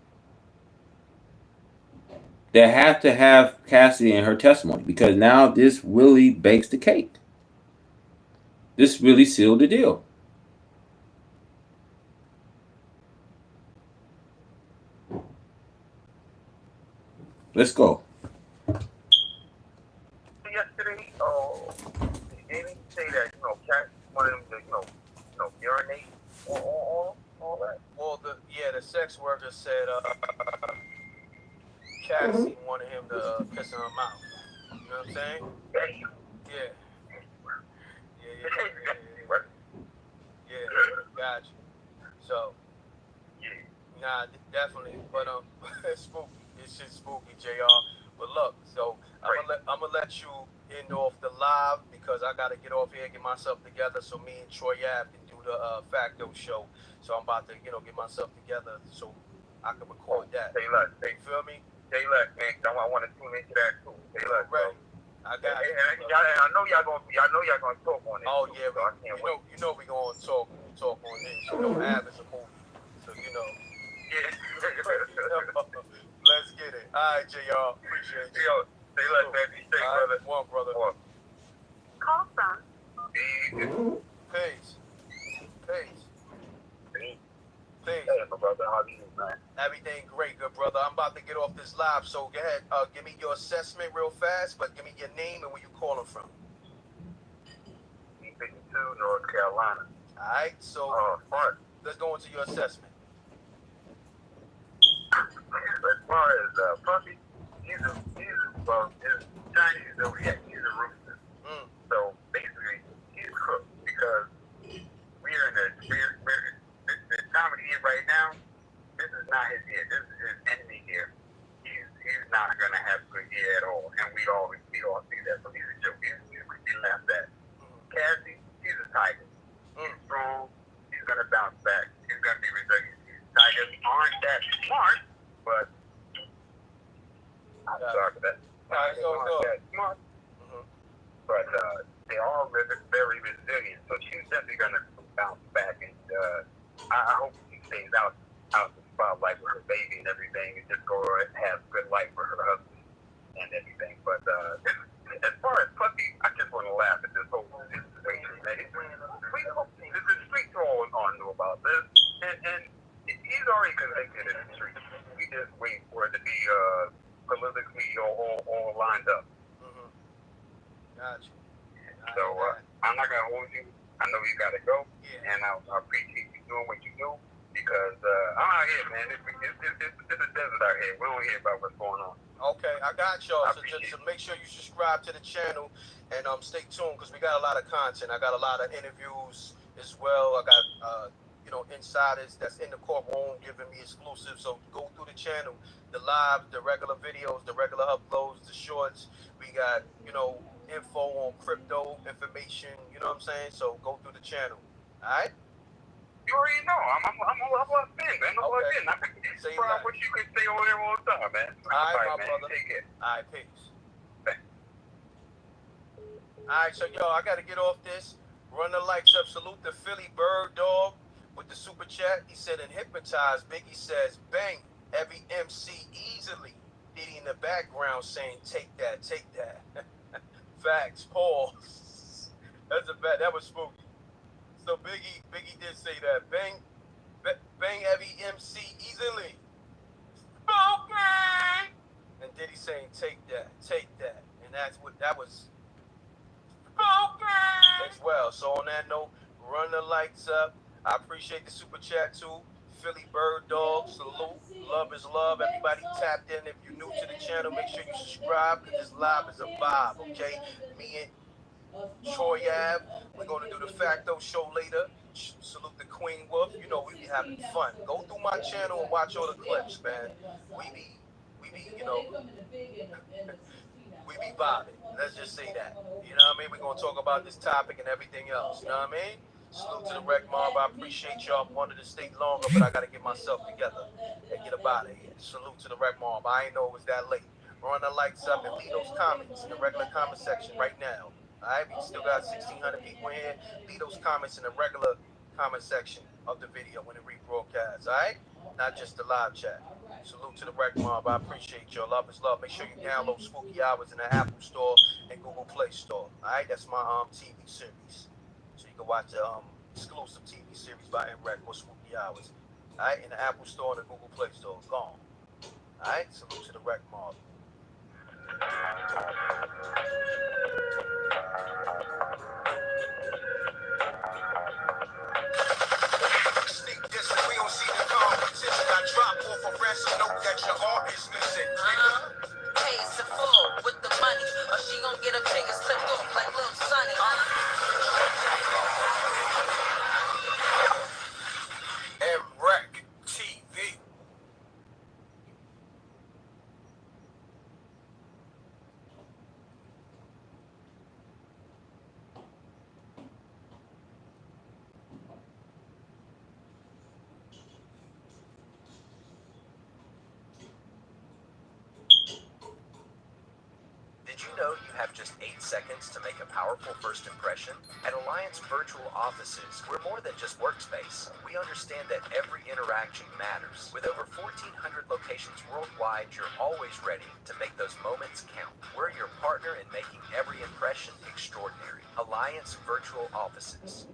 They have to have Cassidy and her testimony because now this really bakes the cake. This really sealed the deal. Let's go. Yesterday, they didn't say that Cassie wanted him to urinate on all that. Well, the sex worker said Cassie wanted him to piss in her mouth. You know what I'm saying? Yeah. Gotcha. So, nah, definitely. But it's spooky. It's just spooky, JR. But look, so I'm gonna let you end off the live because I gotta get off here and get myself together. So me and Troy Ave can do the Facto show. So I'm about to get myself together so I can record that. Say less. You feel me? Say less, man. I want to tune into that too. Say less. Right. I got it. And I know y'all gonna talk on it. Oh too, yeah, so I can't wait. we gonna talk on this. Ave is a movie you know. Yeah. Let's get it. All right, JR. Appreciate you. Yo, say less, baby. Stay, All right, brother. one, brother. One. Call from. Peace. Peace. Peace. Hey, my brother. How are you, man? Everything great, good brother. I'm about to get off this live, so go ahead. Give me your assessment real fast, but give me your name and where you calling from. E52, North Carolina. All right, so Smart. let's go into your assessment. As far as Puppy, he's Chinese, so he's a rooster. So basically, he's cooked because we're in the time of the year right now. This is not his year. This is his enemy year. He's not gonna have a good year at all, and we all see that. So he's a joke. We laugh at. Cassie, he's a tiger. He's strong. He's gonna bounce back. He's gonna be resilient. Tigers aren't that smart, but I'm sorry for that. Tigers aren't that smart, but they are very resilient. So she's definitely gonna bounce back, and I hope she stays out the spotlight with her baby and everything, and just go and have a good life for her husband and everything. But as far as Puppy, I just want to laugh at this whole situation. The streets all know about this, and he's already convicted in the streets. We just wait for it to be politically all lined up. Gotcha. So I'm not gonna hold you. I know you gotta go, and I appreciate you doing what you do because I'm out here, man. It's a desert out here. We don't hear about what's going on. Okay, I got y'all. So just make sure you subscribe to the channel and stay tuned because we got a lot of content. I got a lot of interviews as well. I got insiders that's in the courtroom giving me exclusives. So go through the channel, the live, the regular videos, the regular uploads, the shorts. We got info on crypto information. You know what I'm saying? So go through the channel. All right. You already know. I'm locked in, man. I'm locked in. I can say what you can say over there all the time, man. All right, my brother. Take care. All right, peace. All right, so yo, I got to get off this. Run the lights up. Salute the Philly Bird Dog with the super chat. He said, and hypnotized. Biggie says, bang, every MC easily. Diddy in the background saying, take that, take that. Facts, Paul. That's a bad. That was spooky. So Biggie did say that. Bang every MC easily. Spoken. And Diddy saying, take that. And that's what that was. Spoken. As well. So on that note, run the lights up. I appreciate the super chat too. Philly Bird Dog, salute. Love is love. Everybody tapped in. If you're new to the channel, make sure you subscribe because this live is a vibe, okay? Me and Troy Ave. We're going to do the Facto show later. Salute the Queen Wolf. We be having fun. Go through my channel and watch all the clips, man. We be vibing. Let's just say that. You know what I mean? We're going to talk about this topic and everything else. You know what I mean? Salute to the Rec Mob. I appreciate y'all. Wanted to stay longer, but I got to get myself together and get up out of here. Salute to the Rec Mob. I ain't know it was that late. Run the lights up and leave those comments in the regular comment section right now. All right, we still got 1,600 people in here. Leave those comments in the regular comment section of the video when it rebroadcasts, all right? Not just the live chat. Salute to the Rec Mob. I appreciate y'all. Love is love. Make sure you download Spooky Hours in the Apple Store and Google Play Store, all right? That's my TV series. So you can watch the exclusive TV series by NREC or Spooky Hours, all right? In the Apple Store and the Google Play Store. Gone. All right? Salute to the Rec Mob. Sneak this and we don't see the competition. I drop off a ransom note that your art is missing. Pays the full with the money, or she gon' get her fingers clipped off like Lil Sonny. NREC TV. Did you know you have just 8 seconds to make a powerful first impression? At Alliance Virtual Offices, we're more than just workspace. We understand that every interaction matters. With over 1,400 locations worldwide, you're always ready to make those moments count. We're your partner in making every impression extraordinary. Alliance Virtual Offices.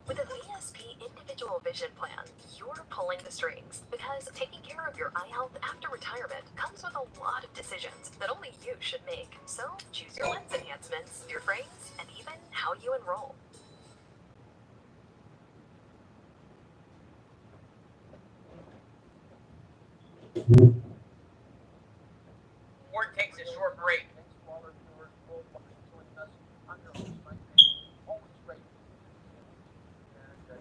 With a VSP individual vision plan, you're pulling the strings because taking care of your eye health after retirement comes with a lot of decisions that only you should make. So choose your lens enhancements, your frames, and even how you enroll. Ward takes a short break. Thanks to all our viewers worldwide joining us on your host, Mike Page. Always great and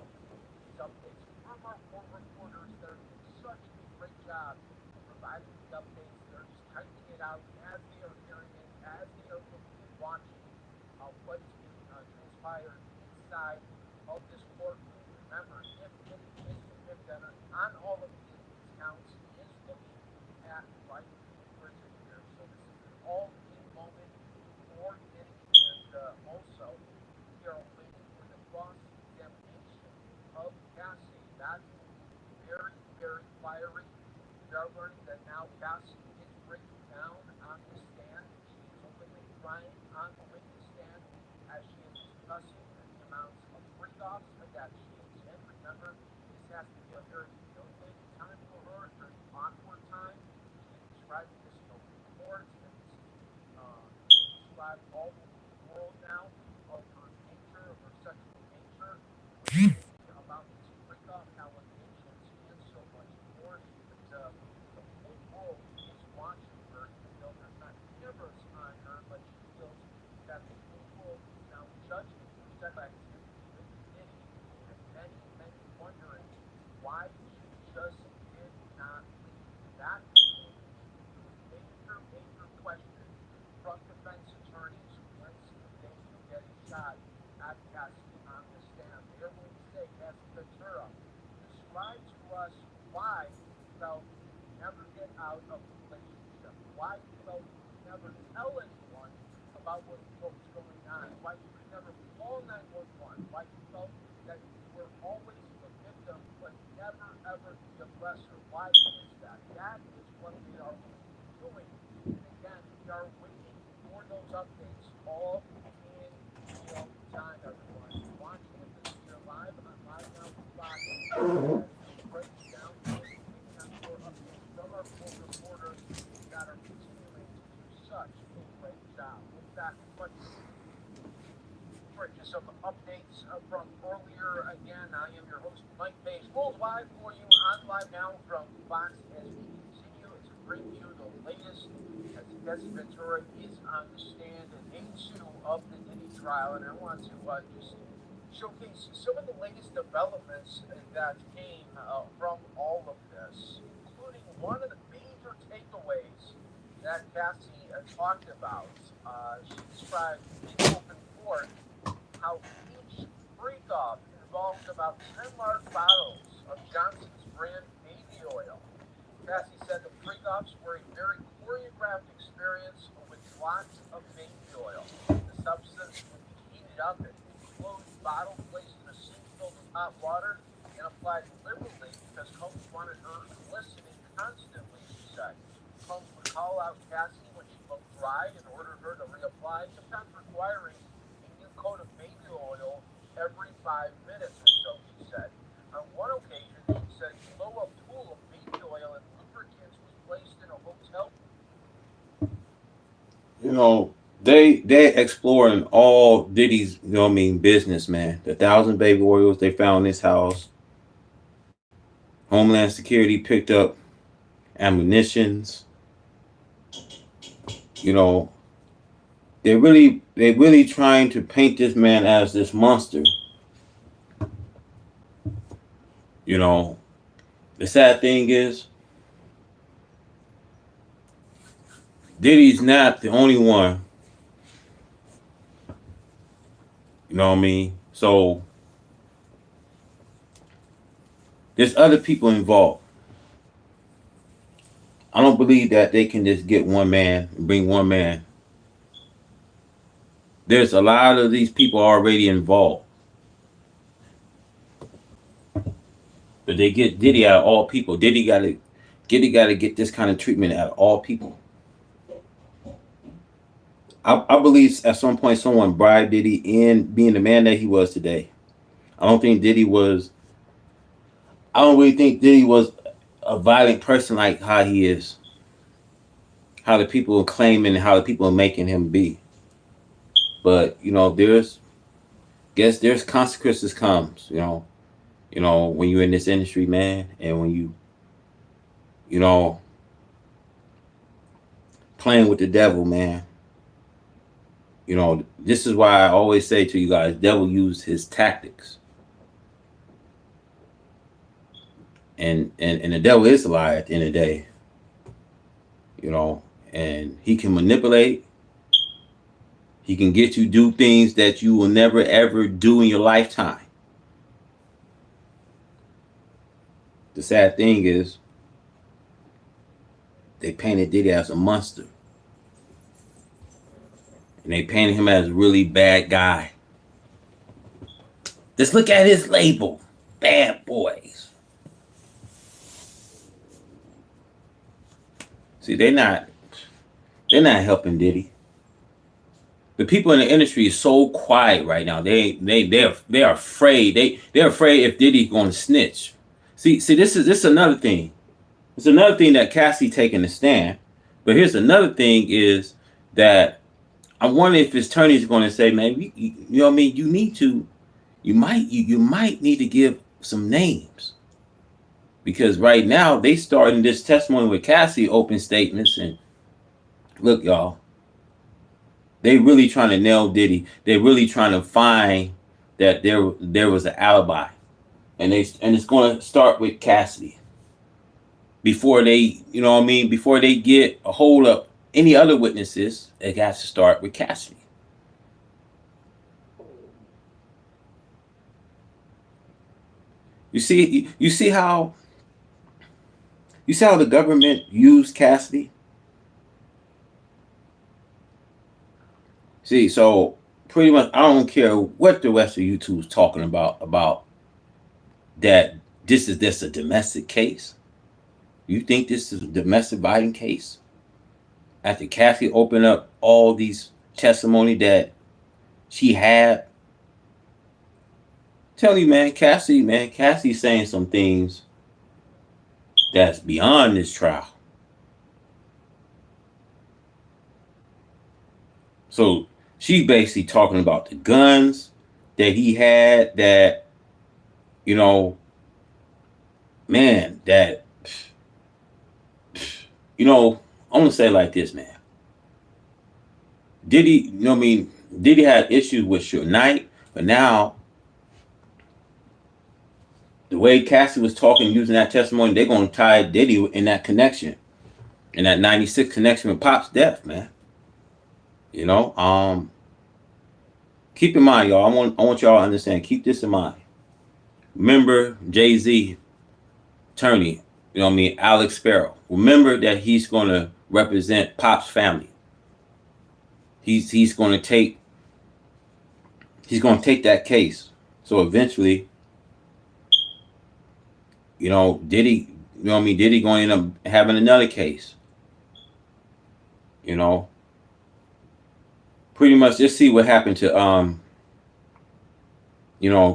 these updates from our reporters that are doing such a great job providing the updates. They're just typing it out as they are hearing it, as they are looking and watching what's being transpired inside of this courtroom. Remember, if Diddy is convicted on all of these counts, he is looking at life in prison here. So this is an all-in moment for Diddy, and also we are waiting for the cross-examination of Cassie. That will be very, very fiery. We are learning that now Cassie is breaking down on the stand. She is openly crying on the witness stand as she is discussing the amounts of freak-offs that she is in. Remember, this has to be a very humiliating time for her, a very awkward time. She is describing this in open court, and she described all over the world now of her nature, of her sexual nature, about these freak-off allegations, and so much more. The whole world is watching her, even though there's not cameras on her, but she feels that the whole world is now judging her sexual activity with Diddy, and many, many wondering why she just did not leave. That is a major, major question from defense attorneys once they get a shot at Cassie on the stand. They're going to say, Cassie Ventura, describe to us why you felt you could never get out of the relationship, why you felt you could never tell anyone about what was going on, why you could never call 911, why you felt that you were always the victim but never ever the aggressor. Why is that? That is what they are doing. And again, we are waiting for those updates all in real time, everyone. Watching this here live on Live Now with Fox. Break down waiting on more updates from our full reporters that are continuing to do such a great job. With that, much just some updates from earlier. Again, I am your host, Mike Page, worldwide for you on Live Now from Fox as we continue to bring you the latest as Cassie Ventura is on the stand in day 2 of the Diddy trial. And I want to just showcase some of the latest developments that came from all of this, including one of the major takeaways that Cassie talked about. She described in open court how each freak-off involved about 10 large bottles of Johnson's brand baby oil. Cassie said the freak-offs were a very choreographed experience with lots of baby oil. The substance would be heated up in a closed bottle placed in a sink filled with hot water and applied liberally because Combs wanted her glistening constantly, she said. Combs would call out Cassie when she looked dry and order her to reapply, sometimes requiring coat of baby oil every 5 minutes or so, she said. On one occasion, she said a blow-up pool of baby oil and lubricants was placed in a hotel. You know, they exploring all Diddy's, business, man. The 1,000 baby oils they found in his house. Homeland Security picked up ammunitions. You know, they really trying to paint this man as this monster. You know, the sad thing is Diddy's not the only one. You know what I mean? So There's other people involved. I don't believe that they can just get one man and bring one man. There's a lot of these people already involved. But they get Diddy out of all people. Diddy gotta get this kind of treatment out of all people. I believe at some point someone bribed Diddy in being the man that he was today. I don't think Diddy was. I don't really think Diddy was a violent person like how he is. How the people are claiming, how the people are making him be. But there's consequences comes. When you're in this industry, man, and when you know, playing with the devil, man. This is why I always say to you guys, devil used his tactics. And the devil is a lie at the end of the day. And he can manipulate. He can get you do things that you will never ever do in your lifetime. The sad thing is they painted Diddy as a monster. And they painted him as a really bad guy. Just look at his label. Bad Boys. See, they're not helping Diddy. The people in the industry is so quiet right now. They're afraid. They're afraid if Diddy's going to snitch. See, this is another thing. It's another thing that Cassie taking a stand. But here's another thing is that I wonder if his attorney is going to say, man, you know what I mean? You might need to give some names. Because right now they starting this testimony with Cassie open statements, and look, y'all, they really trying to nail Diddy. They really trying to find that there was an alibi, and it's going to start with Cassie. Before they, before they get a hold of any other witnesses, it has to start with Cassie. You see how the government used Cassidy? See, so pretty much I don't care what the rest of YouTube's talking about that this is just a domestic case. You think this is a domestic violence case? After Cassie opened up all these testimony that she had. Tell you, man, Cassie's saying some things that's beyond this trial. So she's basically talking about the guns that he had that, man, that, I'm going to say it like this, man. Diddy, Diddy had issues with Suge Knight, but now the way Cassie was talking, using that testimony, they're going to tie Diddy in that connection, in that 96 connection with Pop's death, man. Keep in mind, y'all, I want y'all to understand, keep this in mind. Remember Jay-Z attorney, Alex Sparrow. Remember that he's going to represent Pop's family. He's going to take that case. So eventually, Diddy, Diddy going to end up having another case. Pretty much just see what happened to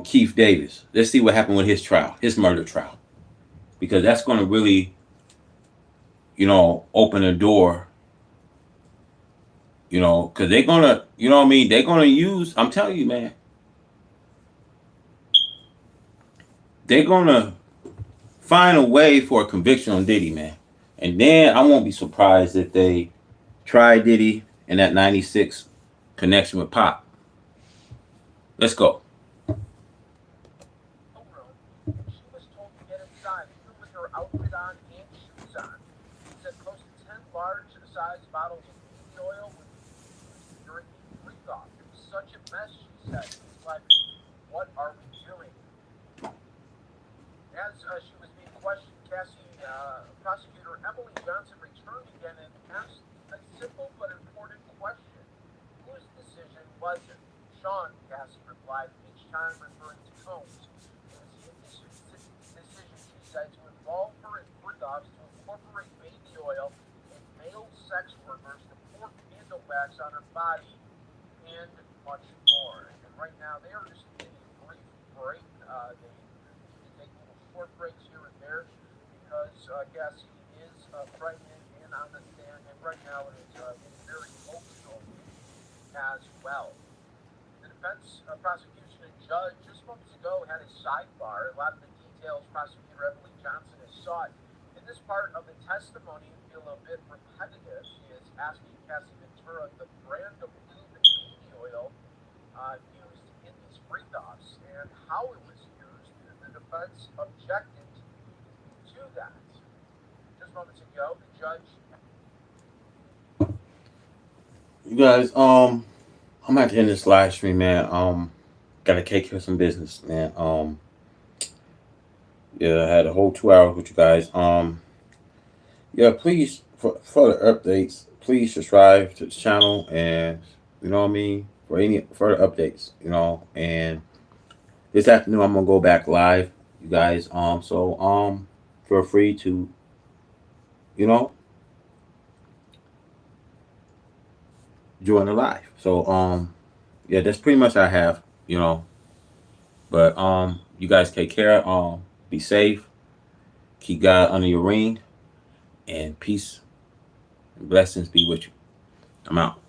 Keith Davis. Let's see what happened with his trial, his murder trial. Because that's going to really, open a door, because they're going to, they're going to use, I'm telling you, man, they're going to find a way for a conviction on Diddy, man. And then I won't be surprised if they try Diddy in that 96 connection with Pop. Let's go. She was told to get inside, even with her outfit on and shoes on. She said close to 10 large-sized bottles of baby oil would be used during a freak-off. It was such a mess, she said. It's like, what are we doing? As as she was being questioned, Cassie, prosecutor Emily Johnson returned again and asked a simple but important question. Whose decision was it? Sean, Cassie replied, each time referring to Combs. It was his decision, she said, to involve her in freedoms to incorporate baby oil and male sex workers to pour candle wax on her body and much more. And right now, they are just taking a brief break. They take little short breaks here and there because Cassie is pregnant and on the stand, and right now it is getting very emotional as well. The defense, prosecution, and judge just moments ago had a sidebar. A lot of the details prosecutor Emily Johnson has sought. In this part of the testimony, you feel a bit repetitive. She is asking Cassie Ventura the brand of lube and baby oil used in these freeze-offs and how it was used. And the defense objected to that. Just moments ago, the judge. You guys, I'm at the end of this live stream, man. Gotta take care of some business, man. Yeah, I had a whole 2 hours with you guys. Yeah, please for further updates, please subscribe to the channel, and you know what I mean, for any further updates, and this afternoon I'm gonna go back live, you guys. So feel free to, you know, join the live. So yeah, that's pretty much I have, but you guys take care. Be safe, keep God under your ring, and peace and blessings be with you. I'm out.